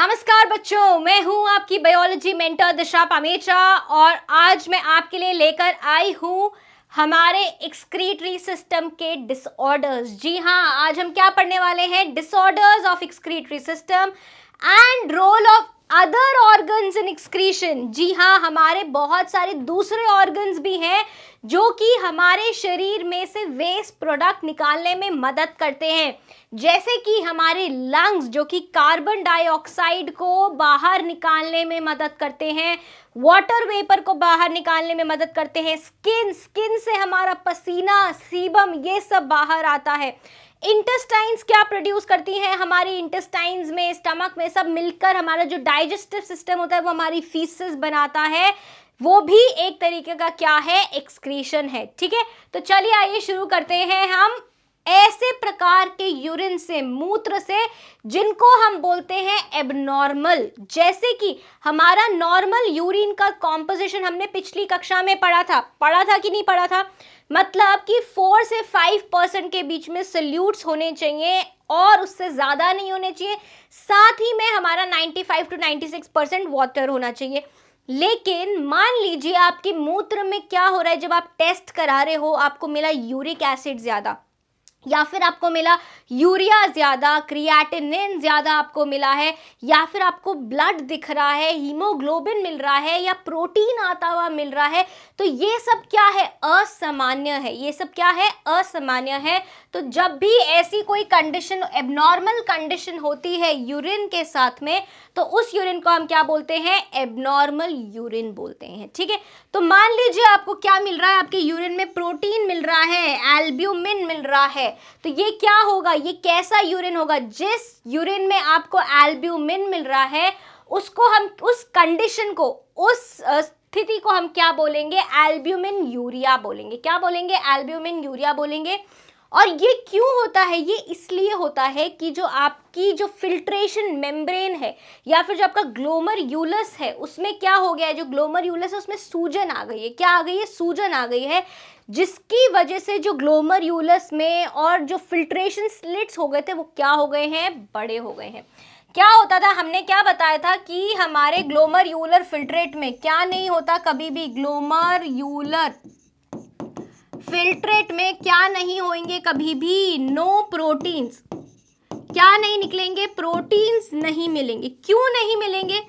नमस्कार बच्चों, मैं हूं आपकी बायोलॉजी मेंटर दिशा पामेचा और आज मैं आपके लिए लेकर आई हूं हमारे एक्सक्रीटरी सिस्टम के डिसऑर्डर्स। जी हां, आज हम क्या पढ़ने वाले हैं? Disorders of excretory system and role of other organs in excretion. जी हां, हमारे बहुत सारे दूसरे ऑर्गन्स भी हैं जो कि हमारे शरीर में से वेस्ट प्रोडक्ट निकालने में मदद करते हैं, जैसे कि हमारे लंग्स जो कि कार्बन डाइऑक्साइड को बाहर निकालने में मदद करते हैं, वाटर वेपर को बाहर निकालने में मदद करते हैं, स्किन से हमारा पसीना, सीबम, ये सब बाहर आता है। इंटेस्टाइन्स क्या प्रोड्यूस करती हैं? हमारी इंटेस्टाइन्स में, स्टमक में सब मिलकर हमारा जो डाइजेस्टिव सिस्टम होता है वो हमारी फीसेस बनाता है, वो भी एक तरीके का क्या है? एक्सक्रीशन है। ठीक है, तो चलिए आइए शुरू करते हैं हम ऐसे प्रकार के यूरिन से, मूत्र से, जिनको हम बोलते हैं एबनॉर्मल। जैसे कि हमारा नॉर्मल यूरिन का कॉम्पोजिशन हमने पिछली कक्षा में पढ़ा था कि नहीं पढ़ा था? मतलब कि 4 से 5% के बीच में सल्यूट्स होने चाहिए और उससे ज़्यादा नहीं होने चाहिए। साथ ही में हमारा 95 to 96% वाटर होना चाहिए। लेकिन मान लीजिए आपके मूत्र में क्या हो रहा है, जब आप टेस्ट करा रहे हो, आपको मिला यूरिक एसिड ज़्यादा, या फिर आपको मिला यूरिया ज़्यादा, क्रिएटिनिन ज़्यादा आपको मिला है, या फिर आपको ब्लड दिख रहा है, हीमोग्लोबिन मिल रहा है, या प्रोटीन आता हुआ मिल रहा है, तो ये सब क्या है? असामान्य है। ये सब क्या है? असामान्य है। तो जब भी ऐसी कोई कंडीशन, एबनॉर्मल कंडीशन होती है यूरिन के साथ में, तो उस यूरिन को हम क्या बोलते हैं? एबनॉर्मल यूरिन बोलते हैं। ठीक है, तो मान लीजिए आपको क्या मिल रहा है? आपके यूरिन में प्रोटीन मिल रहा है, एल्ब्यूमिन मिल रहा है, तो ये क्या होगा? ये कैसा यूरिन होगा? जिस यूरिन में आपको एल्ब्यूमिन मिल रहा है, उसको हम, उस कंडीशन को, उस स्थिति को हम क्या बोलेंगे? एल्ब्यूमिन यूरिया बोलेंगे। क्या बोलेंगे? एल्ब्यूमिन यूरिया बोलेंगे। और ये क्यों होता है? ये इसलिए होता है कि जो आपकी जो फिल्ट्रेशन मेम्ब्रेन है, या फिर जो आपका ग्लोमरुलस है, उसमें क्या हो गया है? जो ग्लोमरुलस है उसमें सूजन आ गई है। क्या आ गई है? सूजन आ गई है, जिसकी वजह से जो ग्लोमरुलस में और जो फिल्ट्रेशन स्लिट्स हो गए थे वो क्या हो गए हैं? बड़े हो गए हैं। क्या होता था? हमने क्या बताया था कि हमारे ग्लोमरुलर फिल्ट्रेट में क्या नहीं होता कभी भी? ग्लोमरुलर फिल्ट्रेट में क्या नहीं होंगे कभी भी? No proteins. क्या नहीं निकलेंगे? प्रोटीन्स नहीं मिलेंगे। क्यों नहीं मिलेंगे?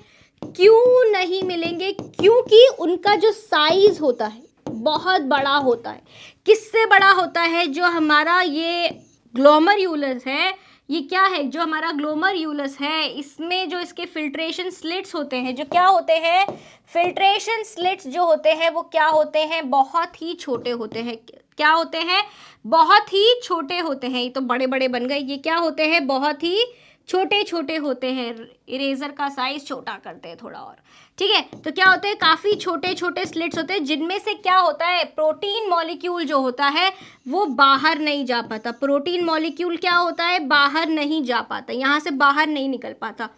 क्यों नहीं मिलेंगे? क्योंकि उनका जो साइज होता है बहुत बड़ा होता है। किससे बड़ा होता है? जो हमारा ये ग्लोमरुलस है, ये क्या है? जो हमारा ग्लोमरुलस है, इसमें जो इसके फिल्ट्रेशन स्लिट्स होते हैं, जो क्या होते हैं? फिल्ट्रेशन स्लिट्स जो होते हैं वो क्या होते हैं? बहुत ही छोटे होते हैं। क्या होते हैं? बहुत ही छोटे होते हैं। ये तो बड़े बड़े बन गए। ये क्या होते हैं? बहुत ही छोटे छोटे होते हैं। इरेजर का साइज छोटा करते हैं थोड़ा और। ठीक है, तो क्या होते हैं? काफ़ी छोटे छोटे स्लिट्स होते हैं, जिनमें से क्या होता है? प्रोटीन मॉलिक्यूल जो होता है वो बाहर नहीं जा पाता। प्रोटीन मॉलिक्यूल क्या होता है? बाहर नहीं जा पाता, यहाँ से बाहर नहीं निकल पाता।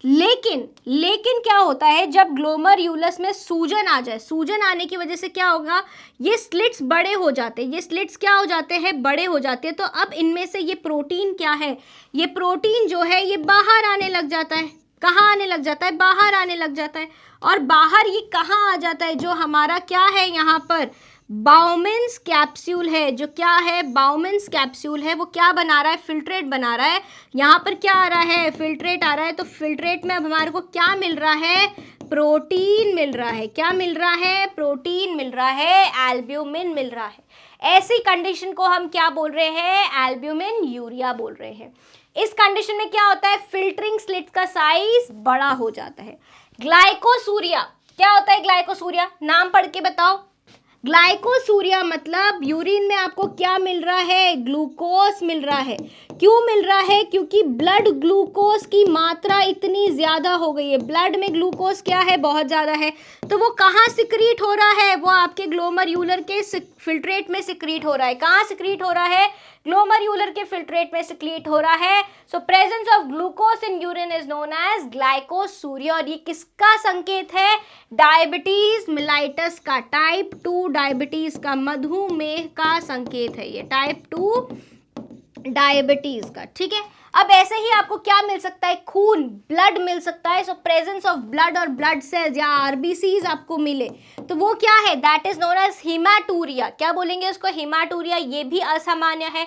लेकिन क्या होता है? जब ग्लोमरुलस में सूजन आ जाए, सूजन आने की वजह से क्या होगा? ये स्लिट्स बड़े हो जाते हैं। ये स्लिट्स क्या हो जाते हैं? बड़े हो जाते हैं। तो अब इनमें से ये प्रोटीन क्या है? ये प्रोटीन जो है ये बाहर आने लग जाता है। कहाँ आने लग जाता है? बाहर आने लग जाता है। और बाहर ये कहाँ आ जाता है? जो हमारा क्या है यहाँ पर? बाउमेन्स कैप्सूल है। जो क्या है? बाउमेन्स कैप्सूल है। वो क्या बना रहा है? फिल्ट्रेट बना रहा है। यहाँ पर क्या आ रहा है? फिल्ट्रेट आ रहा है। तो फिल्ट्रेट में अब हमारे को क्या मिल रहा है? प्रोटीन मिल रहा है। क्या मिल रहा है? प्रोटीन मिल रहा है, एल्ब्यूमिन मिल रहा है। ऐसी कंडीशन को हम क्या बोल रहे हैं? एल्ब्यूमिन यूरिया बोल रहे हैं। इस कंडीशन में क्या होता है? फिल्टरिंग स्लिट का साइज बड़ा हो जाता है। ग्लाइकोसूरिया क्या होता है? ग्लाइकोसूरिया नाम पढ़ के बताओ। ग्लाइकोसूरिया मतलब यूरिन में आपको क्या मिल रहा है? ग्लूकोज मिल रहा है। क्यों मिल रहा है? क्योंकि ब्लड ग्लूकोज की मात्रा इतनी ज़्यादा हो गई है। ब्लड में ग्लूकोज क्या है? बहुत ज़्यादा है। तो वो कहाँ सिक्रीट हो रहा है? वो आपके ग्लोमरुलर के फिल्ट्रेट में सिक्रीट हो रहा है। कहाँ सिक्रीट हो रहा है? ग्लोमरुलर के फिल्ट्रेट में सिक्रीट हो रहा है। So presence of glucose in urine is known as glycosuria. और ये किसका संकेत है? डायबिटीज मिलाइटस का, टाइप 2 डायबिटीज का, मधुमेह का संकेत है ये। टाइप 2 डायबिटीज का, ठीक है। अब ऐसे ही आपको क्या मिल सकता है, खून, ब्लड मिल सकता है। सो प्रेजेंस ऑफ ब्लड और ब्लड सेल्स या आरबीसीज आपको मिले तो वो क्या है, दैट इज नोन एज हिमाटूरिया। क्या बोलेंगे उसको, हिमाटूरिया। ये भी असामान्य है।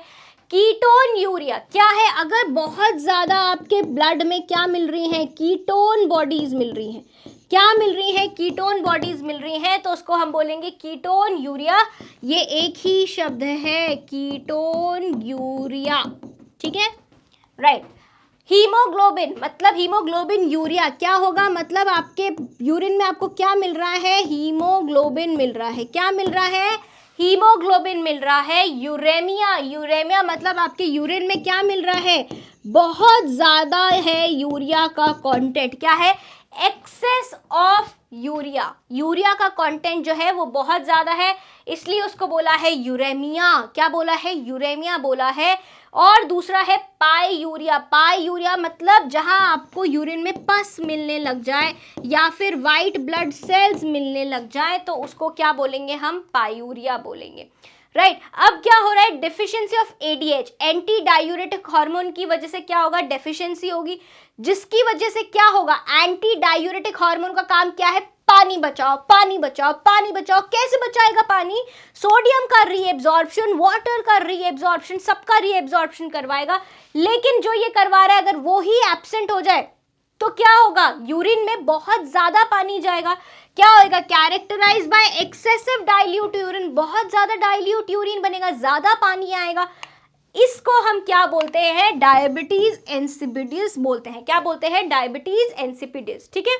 कीटोन यूरिया क्या है, अगर बहुत ज्यादा आपके ब्लड में क्या मिल रही है, कीटोन बॉडीज मिल रही हैं, क्या मिल रही है, कीटोन बॉडीज मिल रही हैं, तो उसको हम बोलेंगे कीटोन यूरिया। ये एक ही शब्द है, कीटोन यूरिया, ठीक है, राइट। हीमोग्लोबिन, मतलब हीमोग्लोबिन यूरिया क्या होगा, मतलब आपके यूरिन में आपको क्या मिल रहा है, हीमोग्लोबिन मिल रहा है। क्या मिल रहा है, हीमोग्लोबिन मिल रहा है। यूरेमिया, यूरेमिया मतलब आपके यूरिन में क्या मिल रहा है, बहुत ज्यादा है यूरिया का कंटेंट। क्या है, एक्सेस ऑफ यूरिया, यूरिया का कंटेंट जो है वो बहुत ज्यादा है, इसलिए उसको बोला है यूरेमिया। क्या बोला है, यूरेमिया बोला है। और दूसरा है पाई यूरिया। पाई यूरिया मतलब जहां आपको यूरिन में पस मिलने लग जाए या फिर वाइट ब्लड सेल्स मिलने लग जाए तो उसको क्या बोलेंगे, हम पायूरिया बोलेंगे, राइट। अब क्या हो रहा है, deficiency of ADH, anti diuretic hormone की वजह से क्या होगा, डेफिशिएंसी होगी, जिसकी वजह से क्या होगा, एंटी डायूरेटिक हार्मोन का काम क्या है, पानी बचाओ, पानी बचाओ, पानी बचाओ। कैसे बचाएगा पानी, सोडियम का रीएब्जॉर्प्शन, वाटर का रीएब्जॉर्प्शन, सबका रीएब्जॉर्प्शन करवाएगा। लेकिन जो ये करवा रहा है अगर वो ही एब्सेंट हो जाए तो क्या होगा, यूरिन में बहुत ज्यादा पानी जाएगा। क्या होगा, characterise by excessive dilute urine, बहुत ज्यादा डाइल्यूट यूरिन बनेगा, ज्यादा पानी आएगा। इसको हम क्या बोलते हैं, डायबिटीज इंसिपिडिस बोलते हैं। क्या बोलते हैं, डायबिटीज इंसिपिडिस, ठीक है।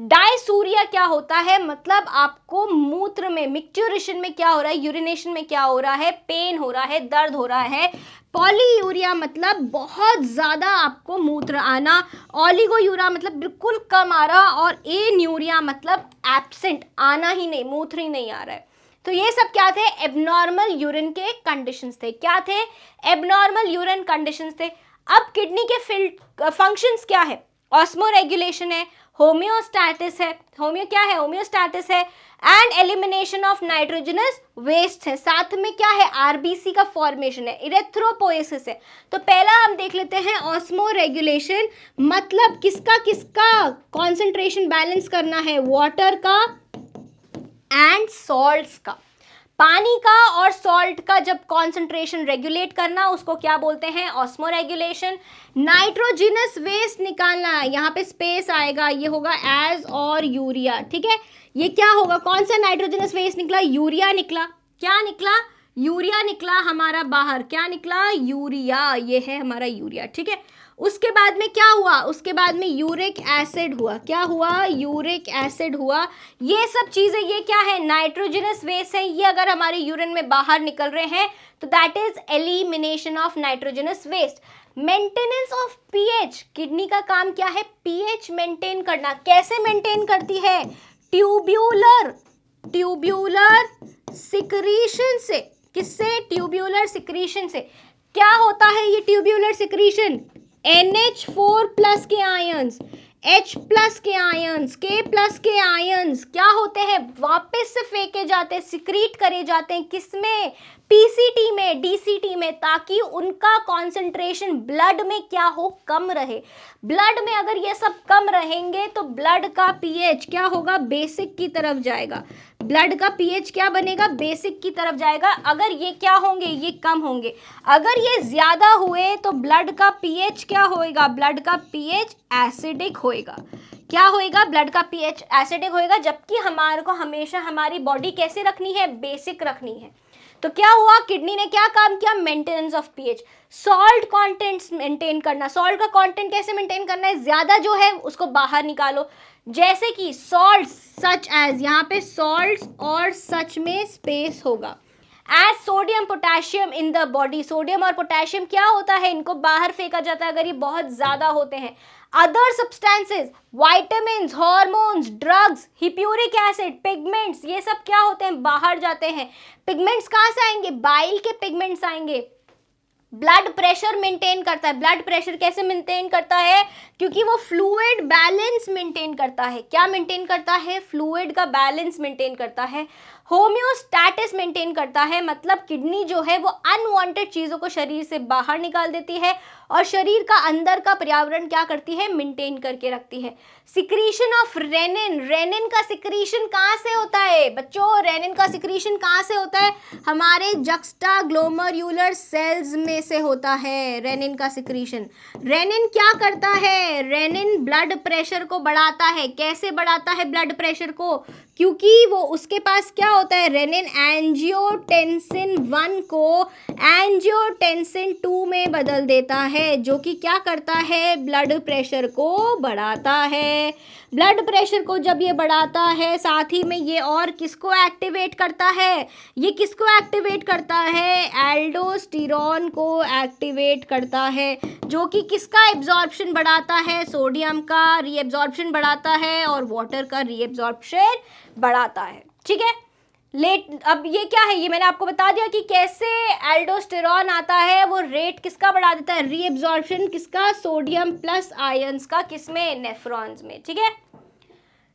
डायसूरिया क्या होता है, मतलब आपको मूत्र में, मिक्चुरेशन में क्या हो रहा है, यूरिनेशन में क्या हो रहा है, पेन हो रहा है, दर्द हो रहा है। पॉलीयूरिया मतलब बहुत ज्यादा आपको मूत्र आना, ओलिगोयूरिया मतलब बिल्कुल कम आ रहा, और एन्यूरिया मतलब एब्सेंट, आना ही नहीं, मूत्र ही नहीं आ रहा है। तो ये सब क्या थे, एबनॉर्मल यूरिन के कंडीशंस थे। क्या थे, एबनॉर्मल यूरिन कंडीशंस थे। अब किडनी के फंक्शंस क्या है, ऑस्मो रेगुलेशन है, होम्योस्टैटिस है, होम्यो क्या है, होम्योस्टैटिस है, and elimination of nitrogenous waste है, साथ में क्या है, आरबीसी का फॉर्मेशन है, इरेथ्रोपोएसिस है। तो पहला हम देख लेते हैं ऑस्मो रेगुलेशन, मतलब किसका किसका कॉन्सेंट्रेशन बैलेंस करना है, वाटर का एंड सॉल्ट्स का, पानी का और सॉल्ट का जब कॉन्सेंट्रेशन रेगुलेट करना उसको क्या बोलते हैं, ऑस्मो रेगुलेशन। नाइट्रोजिनस वेस्ट निकालना, यहाँ पे स्पेस आएगा, ये होगा एज और यूरिया, ठीक है। ये क्या होगा, कौन सा नाइट्रोजिनस वेस्ट निकला, यूरिया निकला। क्या निकला, यूरिया निकला हमारा बाहर। क्या निकला, यूरिया, ये है हमारा यूरिया, ठीक है। उसके बाद में क्या हुआ, उसके बाद में यूरिक एसिड हुआ। क्या हुआ, यूरिक एसिड हुआ। ये सब चीजें, ये क्या है, नाइट्रोजनस वेस्ट है, ये अगर हमारे यूरिन में बाहर निकल रहे हैं तो that is elimination of nitrogenous waste. Maintenance of pH, kidney का काम क्या है, पीएच मेंटेन करना। कैसे मेंटेन करती है, ट्यूब्यूलर, ट्यूब्यूलर सिक्रीशन से। किससे, ट्यूब्यूलर सिक्रीशन से। क्या होता है ये ट्यूब्यूलर सिक्रीशन, NH4 प्लस के आयंस, H प्लस के आयंस, K प्लस के आयंस क्या होते हैं, वापस से फेंके जाते हैं, सिक्रीट करे जाते हैं, किसमें, पीसीटी में, डीसीटी में, ताकि उनका कॉन्सेंट्रेशन ब्लड में क्या हो, कम रहे। ब्लड में अगर ये सब कम रहेंगे तो ब्लड का पीएच क्या होगा, बेसिक की तरफ जाएगा। ब्लड का पीएच क्या बनेगा, बेसिक की तरफ जाएगा। अगर ये क्या होंगे, ये कम होंगे। अगर ये ज्यादा हुए तो ब्लड का पीएच क्या होएगा, ब्लड का पीएच एसिडिक होएगा। क्या होएगा, ब्लड का पीएच एसिडिक होएगा, जबकि हमारे को हमेशा हमारी बॉडी कैसे रखनी है, बेसिक रखनी है। तो क्या हुआ, किडनी ने क्या काम किया, maintenance of pH. Salt contents maintain करना, सॉल्ट का कंटेंट कैसे मेंटेन करना है, ज्यादा जो है उसको बाहर निकालो, जैसे कि सॉल्ट्स सच एज, यहाँ पे सॉल्ट्स और सच में स्पेस होगा, as sodium potassium in the body. Sodium और पोटेशियम क्या होता है, इनको बाहर फेंका जाता है अगर ये बहुत ज्यादा होते हैं। Other substances, vitamins, hormones, drugs, hippuric acid, pigments, ये सब क्या होते हैं, बाहर जाते हैं। पिगमेंट्स कहाँ से आएंगे, बाइल के पिगमेंट्स आएंगे। ब्लड प्रेशर मेंटेन करता है, ब्लड प्रेशर कैसे मेंटेन करता है, क्योंकि वो फ्लूइड बैलेंस मेंटेन करता है। क्या मेंटेन करता है, फ्लूइड का बैलेंस मेंटेन करता है। होम्योस्टैटिस मेंटेन करता है, मतलब किडनी जो है वो अनवांटेड चीजों को शरीर से बाहर निकाल देती है और शरीर का अंदर का पर्यावरण क्या करती है, मेंटेन करके रखती है। सिक्रीशन ऑफ रेनिन, रेनिन का सिक्रीशन कहाँ से होता है बच्चों, रेनिन का सिक्रीशन कहाँ से होता है, हमारे जक्स्टाग्लोमर्युलर सेल्स में से होता है रेनिन का सिक्रीशन। रेनिन क्या करता है, रेनिन ब्लड प्रेशर को बढ़ाता है। कैसे बढ़ाता है ब्लड प्रेशर को, क्योंकि वो उसके पास क्या होता है, रेनिन एंजियोटेंसिन 1 को एंजियोटेंसिन 2 में बदल देता है, जो कि क्या करता है, ब्लड प्रेशर को बढ़ाता है। ब्लड प्रेशर को जब ये बढ़ाता है, साथ ही में ये और किसको एक्टिवेट करता है, ये किसको एक्टिवेट करता है, एल्डोस्टेरोन को एक्टिवेट करता है, जो कि किसका एब्जॉर्प्शन बढ़ाता है, सोडियम का रीएब्जॉर्प्शन बढ़ाता है और वाटर का रीएब्जॉर्प्शन बढ़ाता है। ठीक है, अब ये क्या है, ये मैंने आपको बता दिया कि कैसे एल्डोस्टेरॉन आता है, वो रेट किसका बढ़ा देता है, रीएब्जॉर्प्शन किसका, सोडियम प्लस आयंस का, किसमें, नेफ्रॉन्स में। ठीक है,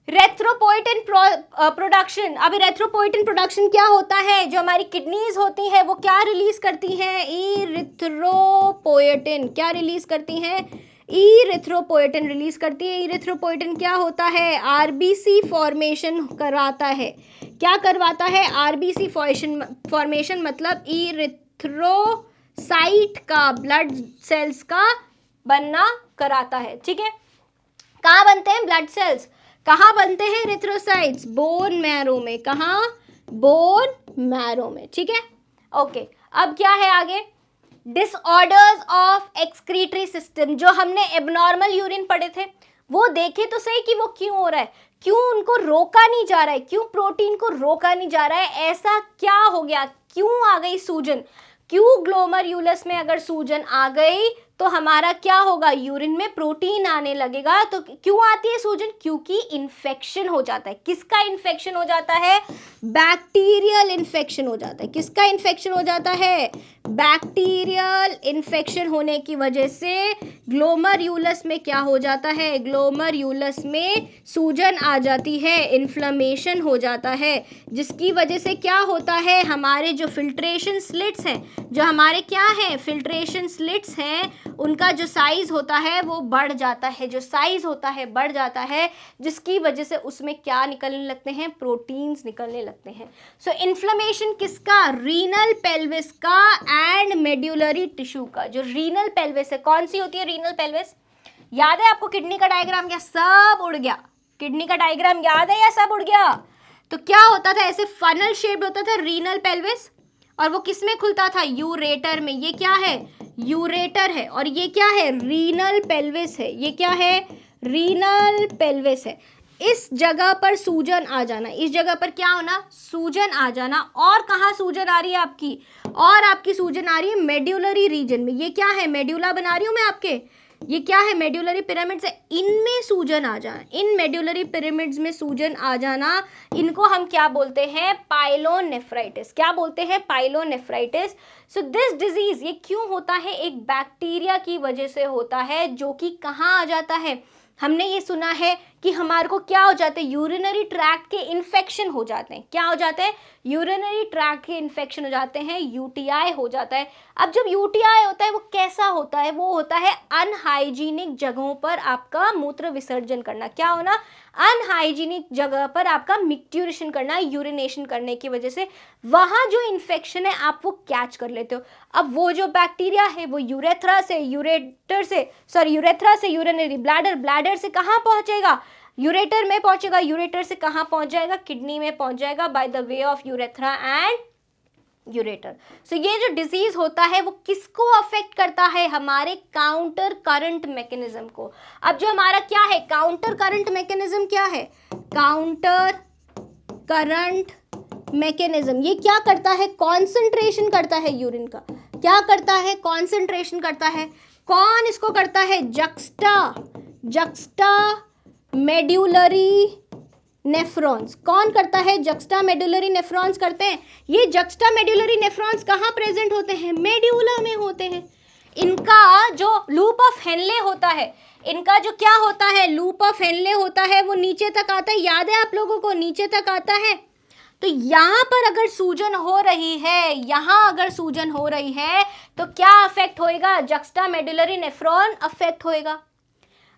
इरेथ्रोपोइटिन प्रोडक्शन। अब इरेथ्रोपोइटिन प्रोडक्शन क्या होता है, जो हमारी किडनीज होती हैं वो क्या रिलीज करती हैं, इरिथ्रोपोइटिन। क्या रिलीज करती हैं, इरिथ्रोपोइटिन रिलीज करती है। इरिथ्रोपोइटिन क्या होता है, आरबीसी फॉर्मेशन करवाता है। क्या करवाता है, आरबीसी फॉर्मेशन, मतलब इरिथ्रोसाइट का, ब्लड सेल्स का बनना कराता है। ठीक है, कहाँ बनते हैं ब्लड सेल्स, कहाँ बनते हैं इरिथ्रोसाइट्स, बोन मैरो में। कहाँ, बोन मैरो में। ठीक है, ओके। अब क्या है आगे, डिसऑर्डर्स ऑफ एक्सक्रीटरी सिस्टम। जो हमने एबनॉर्मल यूरिन पढ़े थे वो देखे तो सही कि वो क्यों हो रहा है, क्यों उनको रोका नहीं जा रहा है, क्यों प्रोटीन को रोका नहीं जा रहा है, ऐसा क्या हो गया, क्यों आ गई सूजन, क्यों ग्लोमर्युलस में अगर सूजन आ गई तो हमारा क्या होगा, यूरिन में प्रोटीन आने लगेगा। तो क्यों आती है सूजन, क्योंकि इन्फेक्शन हो जाता है। किसका इन्फेक्शन हो जाता है, बैक्टीरियल इन्फेक्शन हो जाता है। किसका इन्फेक्शन हो जाता है, बैक्टीरियल इन्फेक्शन होने की वजह से ग्लोमर्युलस में क्या हो जाता है, ग्लोमर्युलस में सूजन आ जाती है, इन्फ्लेमेशन हो जाता है, जिसकी वजह से क्या होता है, हमारे जो फिल्ट्रेशन स्लिट्स हैं, जो हमारे क्या हैं, फिल्ट्रेशन स्लिट्स हैं, उनका जो साइज होता है वो बढ़ जाता है, जो साइज होता है बढ़ जाता है, जिसकी वजह से उसमें क्या निकलने लगते हैं, प्रोटीन्स निकलने लगते हैं। सो इन्फ्लेमेशन किसका, रीनल पेल्विस का एंड मेड्यूलरी टिश्यू का। जो रीनल पेल्विस है, कौन सी होती है रीनल पेल्विस, याद है आपको किडनी का डायग्राम, क्या सब उड़ गया, किडनी का डायग्राम याद है या सब उड़ गया। तो क्या होता था, ऐसे फनल शेप्ड होता था रीनल पेल्विस, और वो किस में खुलता था, यूरेटर में। ये क्या है, यूरेटर है, और ये क्या है, रीनल पेल्विस है। ये क्या है, रीनल पेल्विस है। इस जगह पर सूजन आ जाना, इस जगह पर क्या होना, सूजन आ जाना। और कहाँ सूजन आ रही है आपकी, और आपकी सूजन आ रही है मेड्यूलरी रीजन में। ये क्या है, मेड्यूला बना रही हूँ मैं आपके, ये क्या है, मेड्यूलरी पिरामिड्स है, इनमें सूजन आ जाना, इन मेड्यूलरी पिरामिड्स में सूजन आ जाना, इनको हम क्या बोलते हैं, पाइलोनेफ्राइटिस। क्या बोलते हैं, पाइलोनेफ्राइटिस। सो दिस डिजीज, ये क्यों होता है, एक बैक्टीरिया की वजह से होता है, जो कि कहाँ आ जाता है, हमने ये सुना है कि हमारे को क्या हो जाते हैं, यूरिनरी ट्रैक्ट के इन्फेक्शन हो जाते हैं। क्या हो जाते हैं, यूरिनरी ट्रैक्ट के इन्फेक्शन हो जाते हैं, यूटीआई हो जाता है। अब जब यूटीआई होता है वो कैसा होता है, वो होता है अनहाइजीनिक जगहों पर आपका मूत्र विसर्जन करना। क्या होना, अनहाइजीनिक जगह पर आपका मिक्ट्यूरेशन करना, यूरिनेशन करने की वजह से वहाँ जो इन्फेक्शन है आप वो कैच कर लेते हो। अब वो जो बैक्टीरिया है वो यूरेथ्रा से, यूरेथ्रा से यूरिनरी ब्लैडर, ब्लैडर से कहाँ पहुँचेगा, यूरेटर में पहुंचेगा, यूरेटर से कहाँ पहुंच जाएगा, किडनी में पहुंच जाएगा, by the way of urethra and ureter. So ये जो डिजीज होता है वो किसको अफेक्ट करता है, हमारे काउंटर करंट मैकेनिज्म को। अब जो हमारा क्या है, काउंटर करंट मैकेनिज्म क्या है, काउंटर करंट मैकेनिज्म, ये क्या करता है, कॉन्सेंट्रेशन करता है यूरिन का। क्या करता है, कॉन्सेंट्रेशन करता है। कौन इसको करता है, जक्स्टा मेड्यूलरी नेफ्रॉन्स। कौन करता है, जक्स्टा मेड्यूलरी नेफ्रॉन्स करते हैं। ये जक्स्टा मेड्यूलरी नेफ्रॉन्स कहाँ प्रेजेंट होते हैं, मेड्यूला में होते हैं। इनका जो लूप ऑफ हेनले होता है, इनका जो क्या होता है, लूप ऑफ हेनले होता है, वो नीचे तक आता है, याद है आप लोगों को, नीचे तक आता है। तो यहाँ पर अगर सूजन हो रही है, यहाँ अगर सूजन हो रही है तो क्या अफेक्ट होएगा? जक्स्टामेडुलरी नेफ्रॉन अफेक्ट होएगा।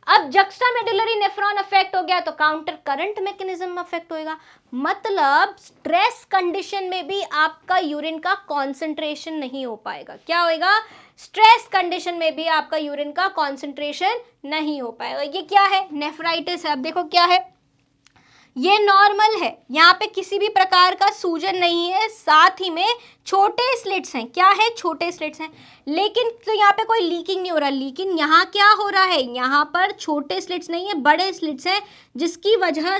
अब जक्स्टामेडुलरी नेफ्रॉन अफेक्ट हो गया तो काउंटर करंट मैकेनिज्म अफेक्ट होएगा। मतलब स्ट्रेस कंडीशन में भी आपका यूरिन का कॉन्सेंट्रेशन नहीं हो पाएगा। क्या होएगा? स्ट्रेस कंडीशन में भी आपका यूरिन का कॉन्सेंट्रेशन नहीं हो पाएगा। ये क्या है? नेफ्राइटिस है। अब देखो क्या है, ये नॉर्मल है, यहाँ पे किसी भी प्रकार का सूजन नहीं है, साथ ही में छोटे स्लिट्स हैं। क्या है? छोटे स्लिट्स हैं। लेकिन तो यहाँ पे कोई लीकिंग नहीं हो रहा, लेकिन यहाँ क्या हो रहा है? यहाँ पर छोटे स्लिट्स नहीं है, बड़े स्लिट्स हैं, जिसकी वजह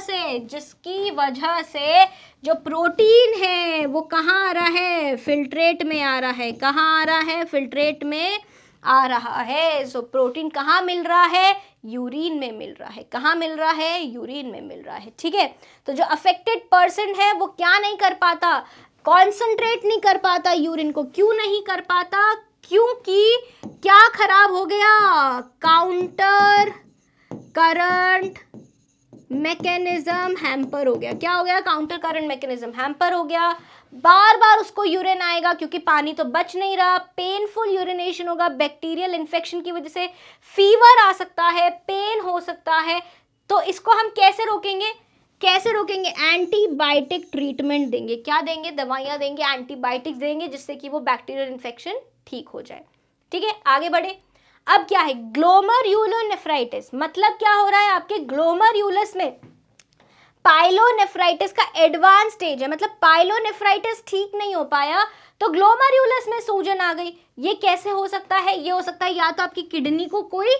से जो प्रोटीन है वो कहाँ आ रहा है? फिल्ट्रेट में आ रहा है। कहाँ आ रहा है? फिल्ट्रेट में आ रहा है। सो प्रोटीन कहाँ मिल रहा है? यूरिन में मिल रहा है। कहाँ मिल रहा है? यूरिन में मिल रहा है। ठीक है, तो जो अफेक्टेड पर्सन है वो क्या नहीं कर पाता? कॉन्सेंट्रेट नहीं कर पाता यूरिन को। क्यों नहीं कर पाता? क्योंकि क्या खराब हो गया? काउंटर करंट मैकेनिज्म हैम्पर हो गया। क्या हो गया? काउंटर करंट मैकेनिज्म हैम्पर हो गया। बार बार उसको यूरिन आएगा क्योंकि पानी तो बच नहीं रहा, पेनफुल यूरिनेशन होगा, बैक्टीरियल इन्फेक्शन की वजह से फीवर आ सकता है, पेन हो सकता है। तो इसको हम कैसे रोकेंगे? एंटीबायोटिक ट्रीटमेंट देंगे। क्या देंगे? दवाइयाँ देंगे, एंटीबायोटिक्स देंगे, जिससे कि वो बैक्टीरियल इन्फेक्शन ठीक हो जाए। ठीक है, आगे बढ़े। अब क्या है? ग्लोमेरुलोनेफ्राइटिस। मतलब क्या हो रहा है? आपके ग्लोमेरुलस में पाइलोनेफ्राइटिस का एडवांस स्टेज है। मतलब पाइलोनेफ्राइटिस ठीक नहीं हो पाया तो ग्लोमेरुलस में सूजन आ गई। ये कैसे हो सकता है? ये हो सकता है या तो आपकी किडनी को कोई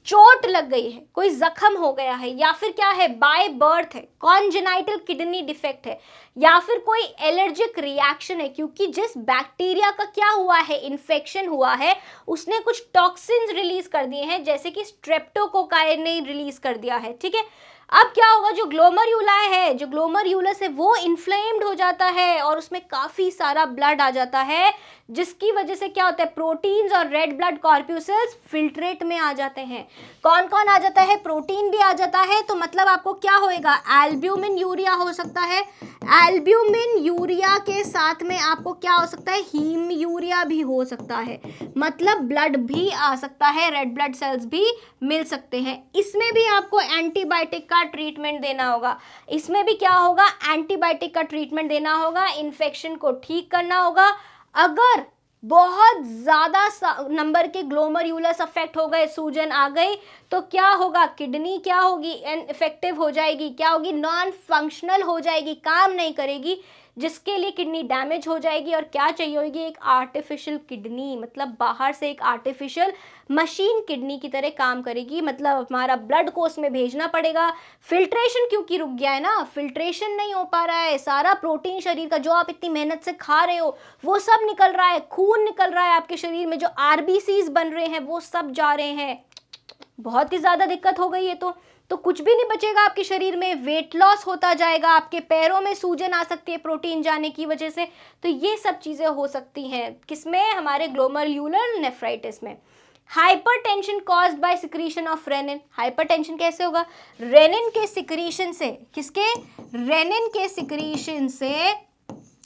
चोट लग गई है, कोई जख्म हो गया है, या फिर क्या है? बाय बर्थ है, कॉन्जेनाइटल किडनी डिफेक्ट है, या फिर कोई एलर्जिक रिएक्शन है, क्योंकि जिस बैक्टीरिया का क्या हुआ है? इन्फेक्शन हुआ है, उसने कुछ टॉक्सिन्स रिलीज कर दिए हैं, जैसे कि स्ट्रेप्टोकोकाई ने रिलीज कर दिया है। ठीक है, अब क्या होगा? जो ग्लोमेरुलस है वो इन्फ्लेम्ड हो जाता है और उसमें काफी सारा ब्लड आ जाता है, जिसकी वजह से क्या होता है? प्रोटीन्स और रेड ब्लड कॉर्प्यूसल्स फिल्ट्रेट में आ जाते हैं। कौन कौन आ जाता है? प्रोटीन भी आ जाता है। तो मतलब आपको क्या होएगा? एल्ब्यूमिन यूरिया हो सकता है। एल्ब्यूमिन यूरिया के साथ में आपको क्या हो सकता है? हीम यूरिया भी हो सकता है। मतलब ब्लड भी आ सकता है, रेड ब्लड सेल्स भी मिल सकते हैं। इसमें भी आपको एंटीबायोटिक का ट्रीटमेंट देना होगा। इसमें भी क्या होगा? एंटीबायोटिक का ट्रीटमेंट देना होगा, इन्फेक्शन को ठीक करना होगा। अगर बहुत ज़्यादा नंबर के ग्लोमेरुलस अफेक्ट हो गए, सूजन आ गई, तो क्या होगा? किडनी क्या होगी? इनइफेक्टिव हो जाएगी। क्या होगी? नॉन फंक्शनल हो जाएगी, काम नहीं करेगी, जिसके लिए किडनी डैमेज हो जाएगी। और क्या चाहिए होगी? एक आर्टिफिशियल किडनी, मतलब बाहर से एक आर्टिफिशियल मशीन किडनी की तरह काम करेगी। मतलब हमारा ब्लड को उसमें भेजना पड़ेगा। फिल्ट्रेशन क्योंकि रुक गया है ना, फिल्ट्रेशन नहीं हो पा रहा है, सारा प्रोटीन शरीर का जो आप इतनी मेहनत से खा रहे हो वो सब निकल रहा है, खून निकल रहा है आपके शरीर में, जो आरबीसीज बन रहे हैं वो सब जा रहे हैं। बहुत ही ज़्यादा दिक्कत हो गई है। तो कुछ भी नहीं बचेगा आपके शरीर में, वेट लॉस होता जाएगा, आपके पैरों में सूजन आ सकती है प्रोटीन जाने की वजह से। तो ये सब चीज़ें हो सकती हैं किसमें? हमारे ग्लोमेरुलर नेफ्राइटिस में। Hypertension caused by secretion of renin. Hypertension कैसे होगा? रेनिन के सिक्रीशन से। किसके? रेनिन के सिक्रीशन से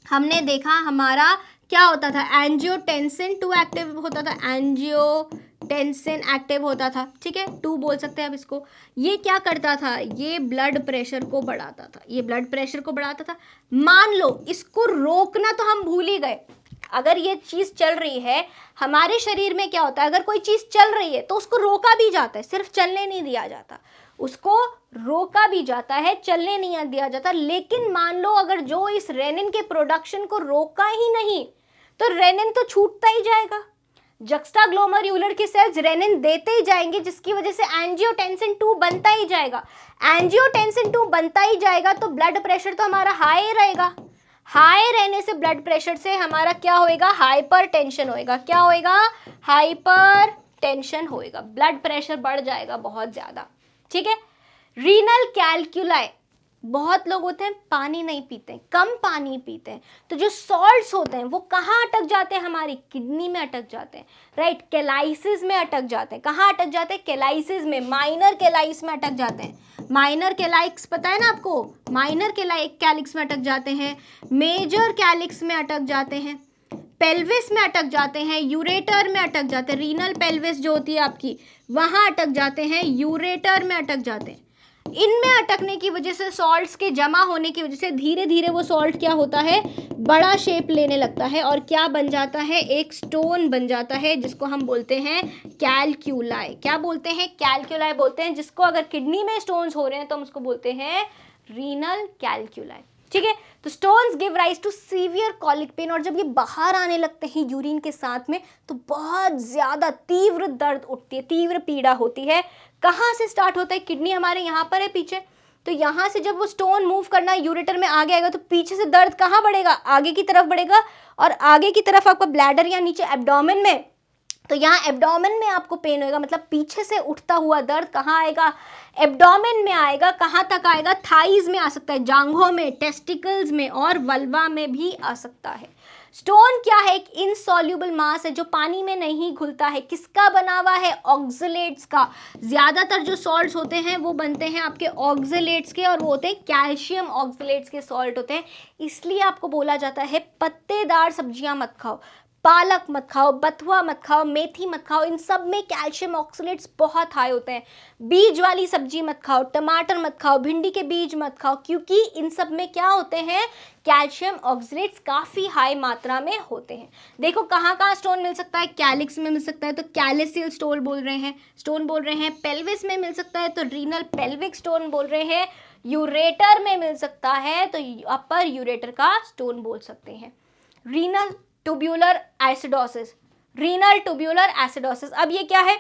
हमने देखा हमारा क्या होता था? एंजियोटेंसिन 2 एक्टिव होता था, एंजियोटेंसिन एक्टिव होता था। ठीक है, 2 बोल सकते हैं अब इसको। ये क्या करता था? ये ब्लड प्रेशर को बढ़ाता था। ये ब्लड प्रेशर को बढ़ाता था। मान लो इसको रोकना तो हम भूल ही गए। अगर ये चीज़ चल रही है हमारे शरीर में, क्या होता है? अगर कोई चीज़ चल रही है तो उसको रोका भी जाता है, सिर्फ चलने नहीं दिया जाता, उसको रोका भी जाता है, चलने नहीं दिया जाता। लेकिन मान लो अगर जो इस रेनिन के प्रोडक्शन को रोका ही नहीं तो रेनिन तो छूटता ही जाएगा। जक्स्टाग्लोमेरुलर के सेल्स रेनिन देते ही जाएंगे, जिसकी वजह से एंजियोटेंसिन 2 बनता ही जाएगा। एंजियोटेंसिन 2 बनता ही जाएगा तो ब्लड प्रेशर तो हमारा हाई रहेगा। हाई रहने से ब्लड प्रेशर से हमारा क्या होएगा? हाइपरटेंशन होएगा। क्या होएगा? हाइपरटेंशन होएगा, ब्लड प्रेशर बढ़ जाएगा बहुत ज़्यादा। ठीक है, रीनल कैल्कुलाई। बहुत लोग होते हैं पानी नहीं पीते हैं, कम पानी पीते हैं, तो जो सॉल्ट्स होते हैं वो कहाँ अटक जाते हैं, हमारी किडनी में अटक जाते हैं, राइट, कैलाइसिस में अटक जाते हैं। कहाँ अटक जाते हैं, कैलाइसिस में, माइनर कैलाइस में अटक जाते हैं। माइनर कैलाइक्स पता है ना आपको, माइनर कैलिक्स में अटक जाते हैं, मेजर कैलिक्स में अटक जाते हैं, पेल्विस में अटक जाते हैं, यूरेटर में अटक जाते हैं, रीनल पेल्विस जो होती है आपकी वहाँ अटक जाते हैं, यूरेटर में अटक जाते हैं। इनमें अटकने की वजह से, सॉल्ट्स के जमा होने की वजह से धीरे धीरे वो सॉल्ट क्या होता है, बड़ा शेप लेने लगता है और क्या बन जाता है, एक स्टोन बन जाता है जिसको हम बोलते हैं कैलक्यूलाई। क्या बोलते हैं, कैलक्यूलाई बोलते हैं, जिसको अगर किडनी में स्टोन्स हो रहे हैं तो हम उसको बोलते हैं रीनल कैलक्यूलाई। ठीक है, तो stones give rise to severe colic pain, और जब ये बाहर आने लगते हैं यूरिन के साथ में तो बहुत ज़्यादा तीव्र दर्द उठती है, तीव्र पीड़ा होती है। कहाँ से स्टार्ट होता है, किडनी हमारे यहाँ पर है पीछे, तो यहाँ से जब वो स्टोन मूव करना यूरेटर में आगे आएगा तो पीछे से दर्द कहाँ बढ़ेगा, आगे की तरफ बढ़ेगा, और आगे की तरफ आपका ब्लैडर या नीचे एब्डोमेन में, तो यहाँ एब्डोमेन में आपको पेन होगा, मतलब पीछे से उठता हुआ दर्द कहाँ आएगा, एब्डोमेन में आएगा। कहाँ तक आएगा, थाइज में आ सकता है, जांघों में, टेस्टिकल्स में और वल्वा में भी आ सकता है। स्टोन क्या है, एक इनसॉल्यूबल मास है जो पानी में नहीं घुलता है। किसका बना हुआ है, ऑक्सलेट्स का। ज़्यादातर जो सॉल्ट्स होते हैं वो बनते हैं आपके ऑक्सलेट्स के, और वो होते हैं कैल्शियम ऑक्सलेट्स के सॉल्ट होते हैं। इसलिए आपको बोला जाता है पत्तेदार सब्जियां मत खाओ, पालक मत खाओ, बथुआ मत खाओ, मेथी मत खाओ, इन सब में कैल्शियम ऑक्सलेट्स बहुत हाई होते हैं। बीज वाली सब्जी मत खाओ, टमाटर मत खाओ, भिंडी के बीज मत खाओ, क्योंकि इन सब में क्या होते हैं, कैल्शियम ऑक्सलेट्स काफ़ी हाई मात्रा में होते हैं। देखो कहाँ कहाँ स्टोन मिल सकता है, कैलिक्स में मिल सकता है तो कैलिसियल स्टोन बोल रहे हैं, पेल्विस में मिल सकता है तो रीनल पेल्विक स्टोन बोल रहे हैं, यूरेटर में मिल सकता है तो अपर यूरेटर का स्टोन बोल सकते हैं। Renal tubular acidosis, renal tubular acidosis, अब ये क्या है,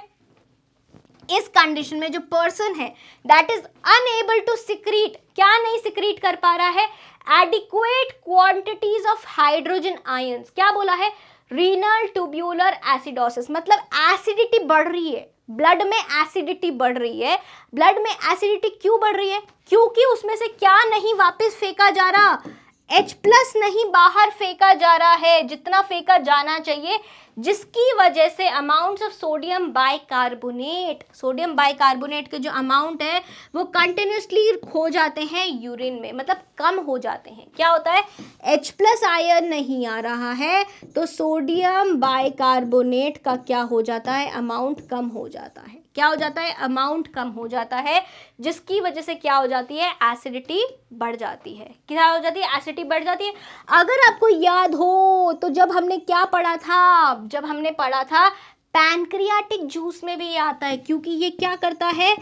इस कंडीशन में जो पर्सन है that is unable to secrete, क्या नहीं सिक्रीट कर पा रहा है, adequate quantities of hydrogen ions. क्या बोला है, रीनल ट्यूब्यूलर एसिडोसिस, मतलब एसिडिटी बढ़ रही है, ब्लड में एसिडिटी बढ़ रही है। ब्लड में एसिडिटी क्यों बढ़ रही है, क्योंकि उसमें से क्या नहीं वापस फेंका जा रहा, H+ नहीं बाहर फेंका जा रहा है जितना फेंका जाना चाहिए, जिसकी वजह से amounts of sodium bicarbonate, sodium bicarbonate के जो अमाउंट है वो कंटिन्यूसली खो जाते हैं यूरिन में, मतलब कम हो जाते हैं। क्या होता है, H+ आयन नहीं आ रहा है तो सोडियम बाइकार्बोनेट का क्या हो जाता है, अमाउंट कम हो जाता है। क्या हो जाता है, अमाउंट कम हो जाता है, जिसकी वजह से क्या हो जाती है, एसिडिटी बढ़ जाती है। क्या हो जाती है, एसिडिटी बढ़ जाती है। अगर आपको याद हो तो जब हमने क्या पढ़ा था, जब हमने पढ़ा था पैनक्रियाटिक जूस में भी ये आता है, क्योंकि ये क्या करता है,